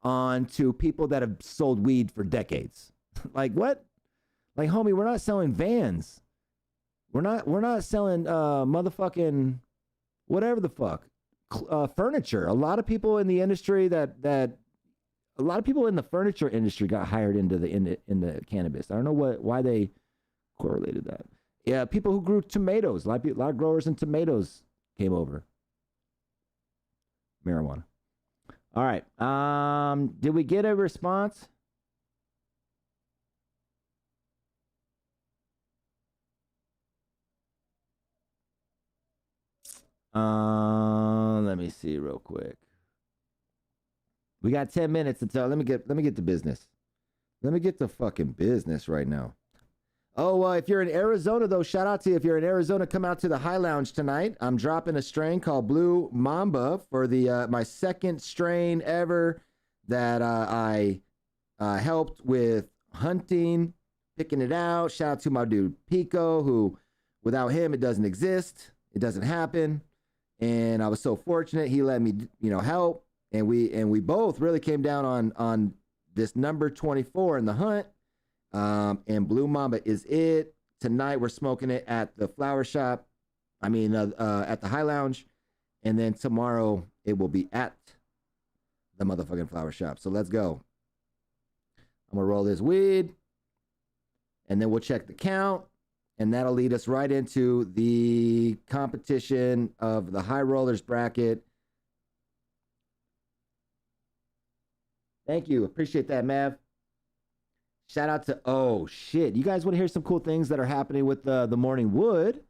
onto people that have sold weed for decades. Like, what? Like, homie, we're not selling vans. We're not selling motherfucking whatever the fuck, furniture. A lot of people in the industry that a lot of people in the furniture industry got hired into the cannabis. I don't know why they correlated that. Yeah, people who grew tomatoes. A lot of growers in tomatoes came over. Marijuana. All right. Did we get a response? Let me see real quick. We got 10 minutes until let me get to business. Let me get to fucking business right now. Oh, if you're in Arizona though, shout out to you. If you're in Arizona, come out to the High Lounge tonight. I'm dropping a strain called Blue Mamba for the my second strain ever that I helped with hunting, picking it out. Shout out to my dude Pico, who without him it doesn't exist, it doesn't happen. And I was so fortunate he let me, help. And we both really came down on this number 24 in the hunt. And Blue Mamba is it. Tonight we're smoking it at the flower shop. At the High Lounge. And then tomorrow it will be at the motherfucking flower shop. So let's go. I'm gonna roll this weed. And then we'll check the count. And that'll lead us right into the competition of the high rollers bracket. Thank you. Appreciate that, Mav. Shout out to, oh shit. You guys want to hear some cool things that are happening with the Morning Wood?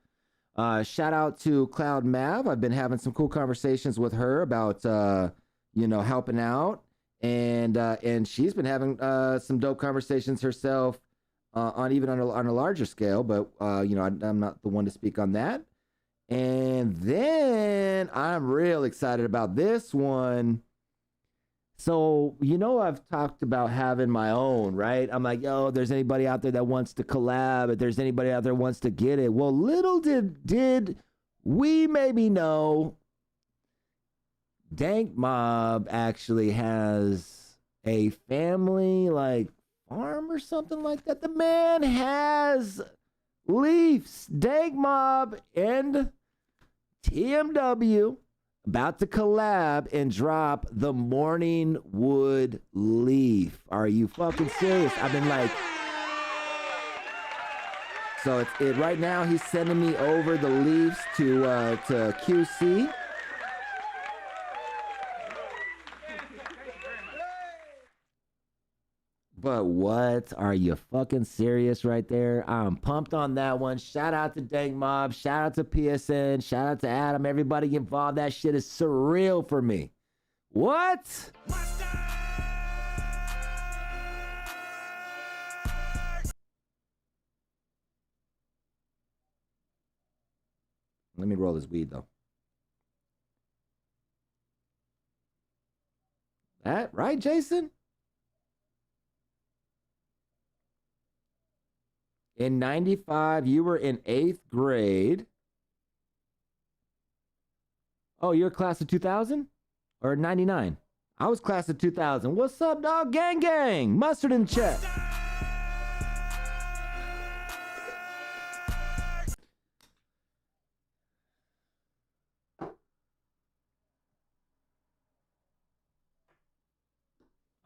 Shout out to Cloud Mav. I've been having some cool conversations with her about, helping out. And she's been having some dope conversations herself on a larger scale. But, I'm not the one to speak on that. And then I'm real excited about this one. So, I've talked about having my own, right? I'm like, yo, if there's anybody out there that wants to collab, if there's anybody out there who wants to get it. Well, little did we maybe know, Dank Mob actually has a family, farm or something like that. The man has Leafs, Dank Mob, and TMW about to collab and drop the Morning Wood Leaf. Are you fucking serious? I've been like... So right now he's sending me over the leaves to QC. But what? Are you fucking serious right there? I'm pumped on that one. Shout out to Dank Mob. Shout out to PSN. Shout out to Adam. Everybody involved. That shit is surreal for me. What? Let me roll this weed, though. That right, Jason? In 95, you were in 8th grade. Oh, you're class of 2000? Or 99? I was class of 2000. What's up, dog? Gang, gang. Mustard in the chat.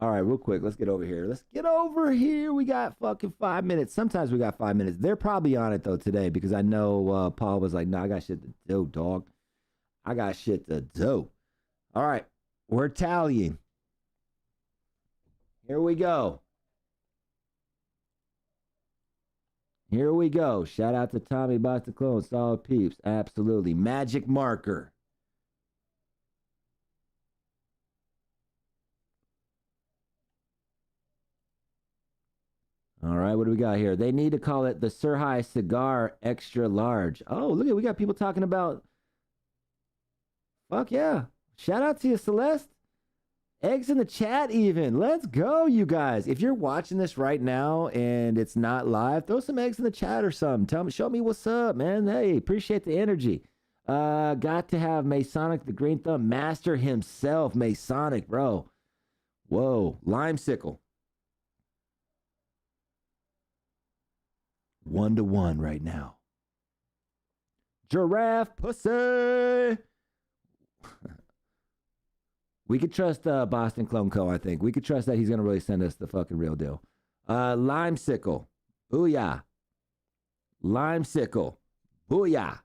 All right, real quick, let's get over here. We got fucking 5 minutes. Sometimes we got 5 minutes. They're probably on it, though, today, because I know Paul was like, nah, I got shit to do, dog. I got shit to do. All right, we're tallying. Here we go. Shout out to Tommy Box the Clone, Solid Peeps. Absolutely. Magic Marker. All right, what do we got here? They need to call it the SirHIGH Cigar Extra Large. Oh, look at, we got people talking about. Fuck yeah. Shout out to you, Celeste. Eggs in the chat even. Let's go, you guys. If you're watching this right now and it's not live, throw some eggs in the chat or something. Show me what's up, man. Hey, appreciate the energy. Got to have Masonic, the Green Thumb Master himself. Masonic, bro. Whoa. Limesicle. 1-1 right now. Giraffe pussy. We could trust Boston Clone Co. I think we could trust that he's gonna really send us the fucking real deal. Limesicle, booyah. Limesicle, booyah.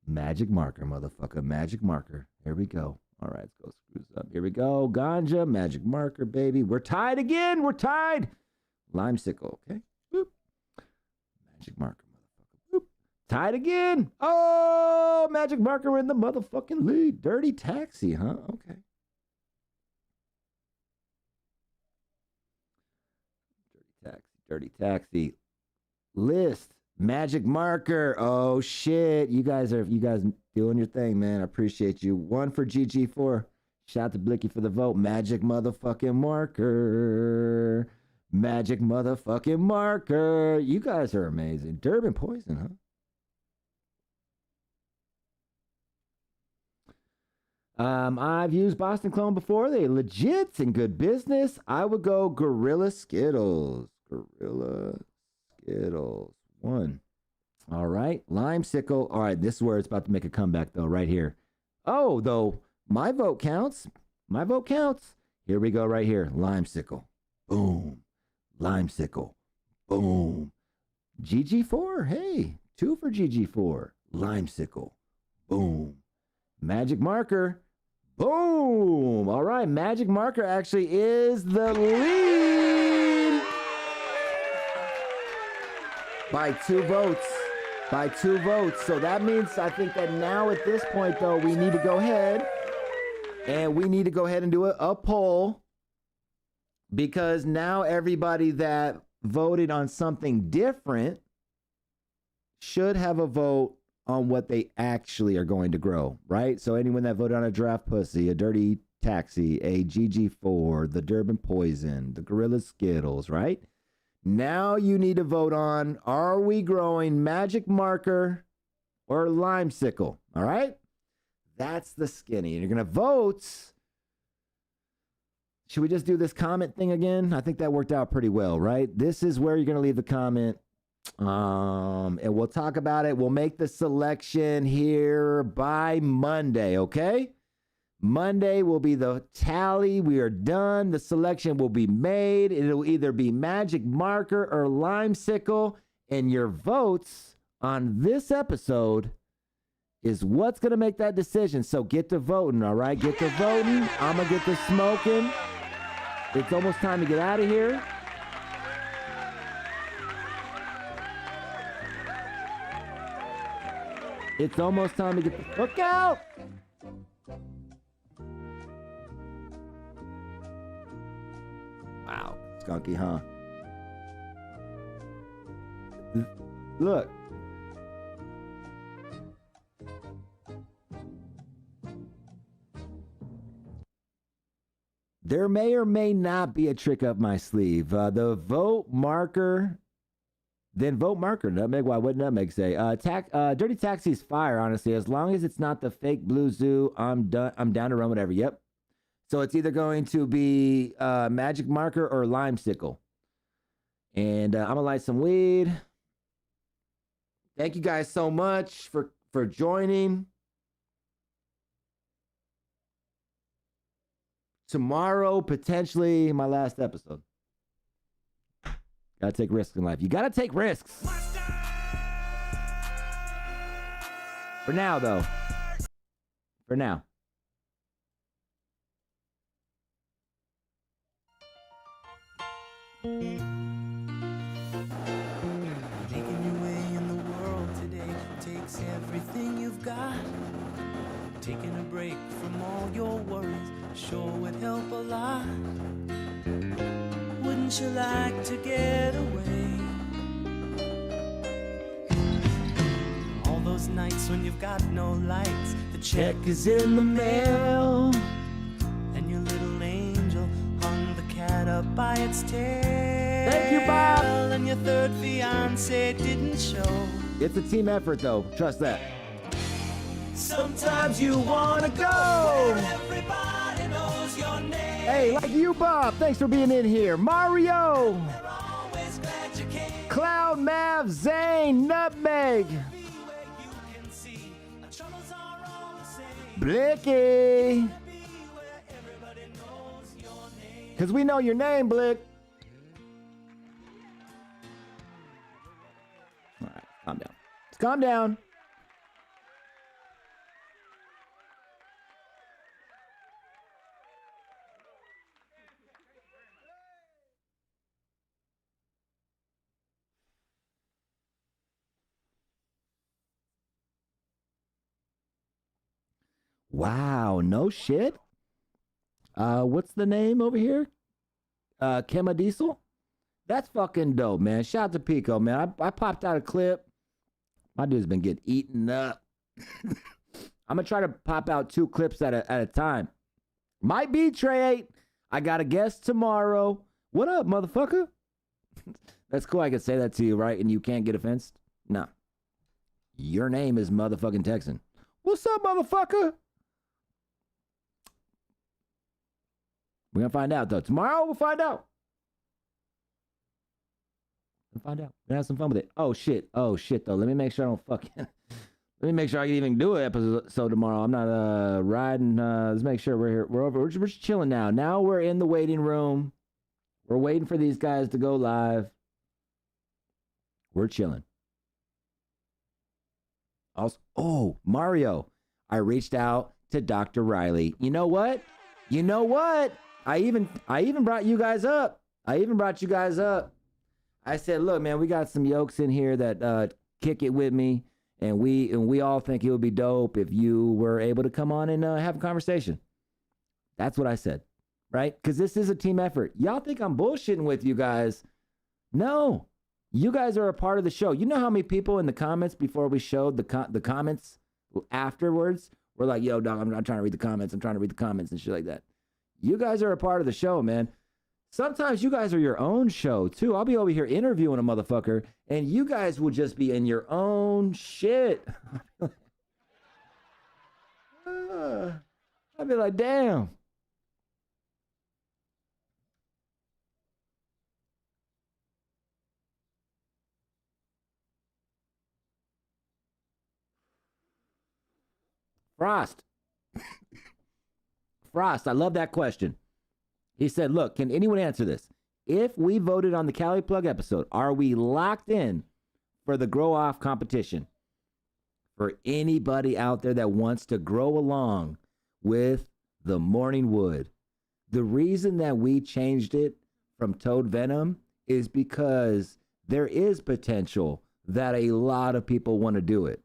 Magic marker, motherfucker. Magic marker. Here we go. All right, let's go screws up. Here we go. Ganja, magic marker, baby. We're tied again. We're tied. Limesicle, okay. Boop. Magic marker, motherfucker. Boop. Tied again. Oh, magic marker in the motherfucking lead. Dirty taxi, huh? Okay. Dirty taxi. List. Magic marker. Oh shit. You guys doing your thing, man. I appreciate you. 1 for GG4. Shout out to Blicky for the vote. Magic motherfucking marker. Magic motherfucking marker. You guys are amazing. Durban Poison, huh? I've used Boston Clone before. They legit and good business. I would go Gorilla Skittles. Gorilla Skittles. 1. All right. Limesicle. All right. This is where it's about to make a comeback, though, right here. Oh, though, my vote counts. My vote counts. Here we go, right here. Limesicle. Boom. Limesicle. Boom. GG4. Hey, 2 for GG4. Limesicle. Boom. Magic marker. Boom. All right. Magic marker actually is the lead. By 2 votes. By 2 votes. So that means I think that now at this point, though, we need to go ahead and do a poll, because now everybody that voted on something different should have a vote on what they actually are going to grow, right? So anyone that voted on a draft pussy, a dirty taxi, a GG4, the Durban Poison, the Gorilla Skittles, right? Now you need to vote on, are we growing magic marker or limesicle? All right? That's the skinny. And you're going to vote. Should we just do this comment thing again? I think that worked out pretty well, right? This is where you're going to leave the comment. And we'll talk about it. We'll make the selection here by Monday, okay? Monday will be the tally. We are done. The selection will be made. It'll either be magic marker or limesicle. And your votes on this episode is what's going to make that decision. So get to voting, all right? Get to voting. I'm going to get to smoking. It's almost time to get out of here. It's almost time to get the fuck out. Wow, skunky, huh? Look. There may or may not be a trick up my sleeve. The vote marker, then vote marker. Nutmeg, why wouldn't Nutmeg say? Dirty Taxi's fire, honestly. As long as it's not the fake Blue Zoo, I'm down to run whatever. Yep. So it's either going to be magic marker or limesicle. And I'm going to light some weed. Thank you guys so much for joining. Tomorrow, potentially my last episode. Gotta take risks in life. You gotta take risks. For now, though. For now. Making your way in the world today takes everything you've got. Taking a break from all your worries sure would help a lot. Wouldn't you like to get away? All those nights when you've got no lights, the check is in the mail, and your little angel hung the cat up by its tail. Thank you, Bob. And your third fiance didn't show. It's a team effort, though. Trust that. Sometimes you wanna go where everybody knows your name. Hey, like you, Bob. Thanks for being in here. Mario. They're always glad you came. Cloud, Mav, Zane, Nutmeg. Be where you can see our troubles are all the same. Blicky. Be where Because we know your name, Blick. All right, calm down. Just calm down. Wow, no shit. What's the name over here? Kema Diesel? That's fucking dope, man. Shout out to Pico, man. I popped out a clip. My dude's been getting eaten up. I'm gonna try to pop out 2 clips at a time. Might be Trey 8. I got a guest tomorrow. What up, motherfucker? That's cool. I could say that to you, right? And you can't get offended? No. Your name is motherfucking Texan. What's up, motherfucker? We're going to find out, though. Tomorrow, we'll find out. We'll find out. We're going to have some fun with it. Oh, shit. Oh, shit, though. Let me make sure I don't fucking... Let me make sure I can even do an episode tomorrow. I'm not riding. Let's make sure we're here. We're over. We're just chilling now. Now we're in the waiting room. We're waiting for these guys to go live. We're chilling. Also, oh, Mario. I reached out to Dr. Riley. You know what? You know what? I even brought you guys up. I said, look, man, we got some yokes in here that kick it with me, and we all think it would be dope if you were able to come on and have a conversation. That's what I said, right? Because this is a team effort. Y'all think I'm bullshitting with you guys. No. You guys are a part of the show. You know how many people in the comments before we showed the comments afterwards were like, yo, dog, I'm trying to read the comments. I'm trying to read the comments and shit like that. You guys are a part of the show, man. Sometimes you guys are your own show, too. I'll be over here interviewing a motherfucker, and you guys will just be in your own shit. I'd be like, damn. Frost, I love that question. He said, look, can anyone answer this? If we voted on the Cali Plug episode, are we locked in for the grow off competition? For anybody out there that wants to grow along with the morning wood. The reason that we changed it from Toad Venom is because there is potential that a lot of people want to do it.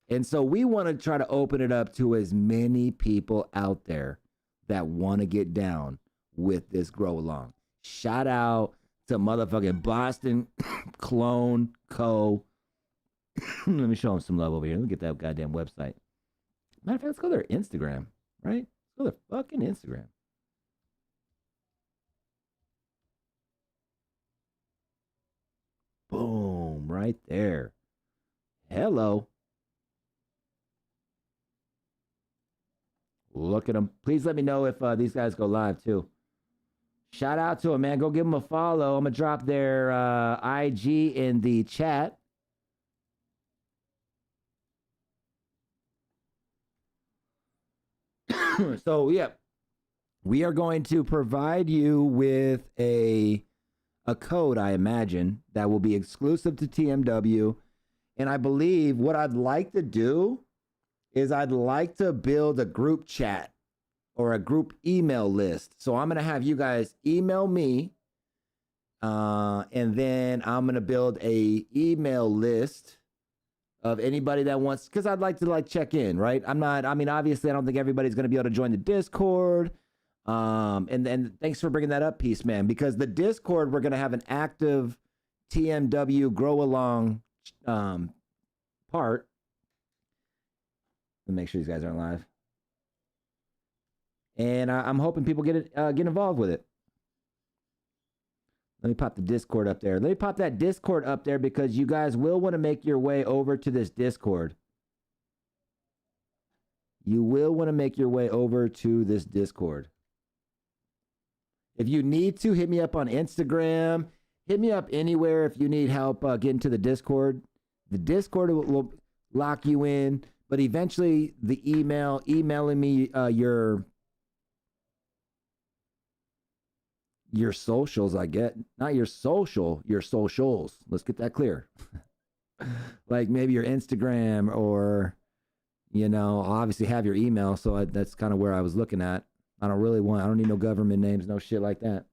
And so we want to try to open it up to as many people out there that want to get down with this grow along. Shout out to motherfucking Boston Clone Co. Let me show them some love over here. Let me get that goddamn website. Matter of fact, let's go to their Instagram, right? Let's go to their fucking Instagram. Boom, right there. Hello. Look at them. Please let me know if these guys go live too. Shout out to them, man. Go give them a follow. I'm going to drop their IG in the chat. So, yeah. We are going to provide you with a code, I imagine, that will be exclusive to TMW. And I believe what I'd like to do is I'd like to build a group chat or a group email list. So I'm going to have you guys email me, and then I'm going to build a email list of anybody that wants, because I'd like to check in, right? Obviously I don't think everybody's going to be able to join the Discord. And thanks for bringing that up, Peace Man, because the Discord, we're going to have an active TMW grow along part. Make sure these guys aren't live, and I'm hoping people get involved with it. Let me pop the Discord up there. Let me pop that Discord up there because you guys will want to make your way over to this Discord. You will want to make your way over to this Discord. If you need to, hit me up on Instagram. Hit me up anywhere if you need help getting to the Discord. The Discord will lock you in. But eventually, the emailing me your your socials, I get. Not your social, your socials. Let's get that clear. Like maybe your Instagram or, you know, obviously have your email. So that's kind of where I was looking at. I don't need no government names, no shit like that.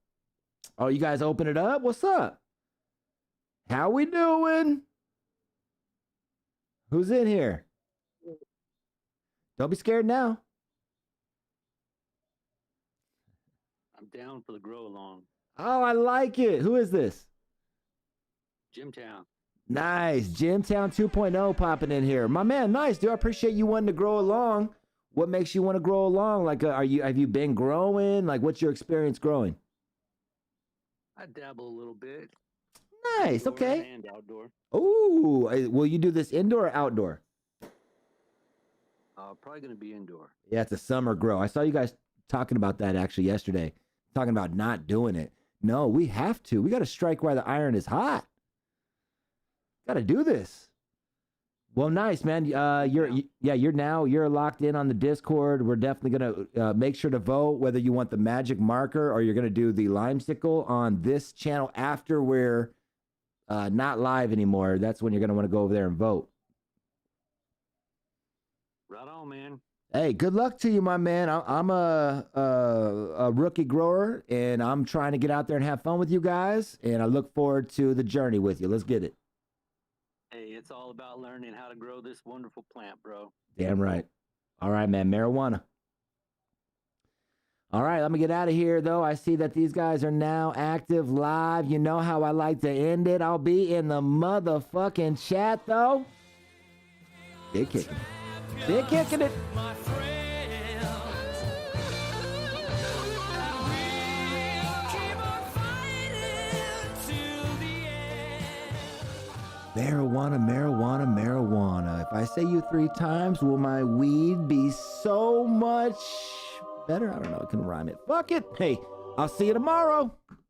Oh, you guys open it up? What's up? How we doing? Who's in here? Don't be scared now. I'm down for the grow along. Oh, I like it. Who is this? Jimtown. Nice. Jimtown 2.0 popping in here. My man, nice, dude. I appreciate you wanting to grow along. What makes you want to grow along? Like, have you been growing? Like, what's your experience growing? I dabble a little bit. Nice. Indoor Okay. And outdoor. Ooh, will you do this indoor or outdoor? Probably going to be indoor. Yeah, it's a summer grow. I saw you guys talking about that actually yesterday, talking about not doing it. No, we have to. We got to strike while the iron is hot. Got to do this. Well, nice, man. You're locked in on the Discord. We're definitely gonna make sure to vote whether you want the magic marker or you're gonna do the limesicle on this channel after we're not live anymore. That's when you're gonna want to go over there and vote. Right on, man. Hey, good luck to you, my man. I'm a rookie grower, and I'm trying to get out there and have fun with you guys. And I look forward to the journey with you. Let's get it. Hey, it's all about learning how to grow this wonderful plant, bro. Damn right. All right, man. Marijuana. All right, let me get out of here, though. I see that these guys are now active live. You know how I like to end it. I'll be in the motherfucking chat, though. Big kicking it. Big kicking it. Marijuana, marijuana, marijuana. If I say you 3 times, will my weed be so much better? I don't know. I can rhyme it. Fuck it. Hey, I'll see you tomorrow.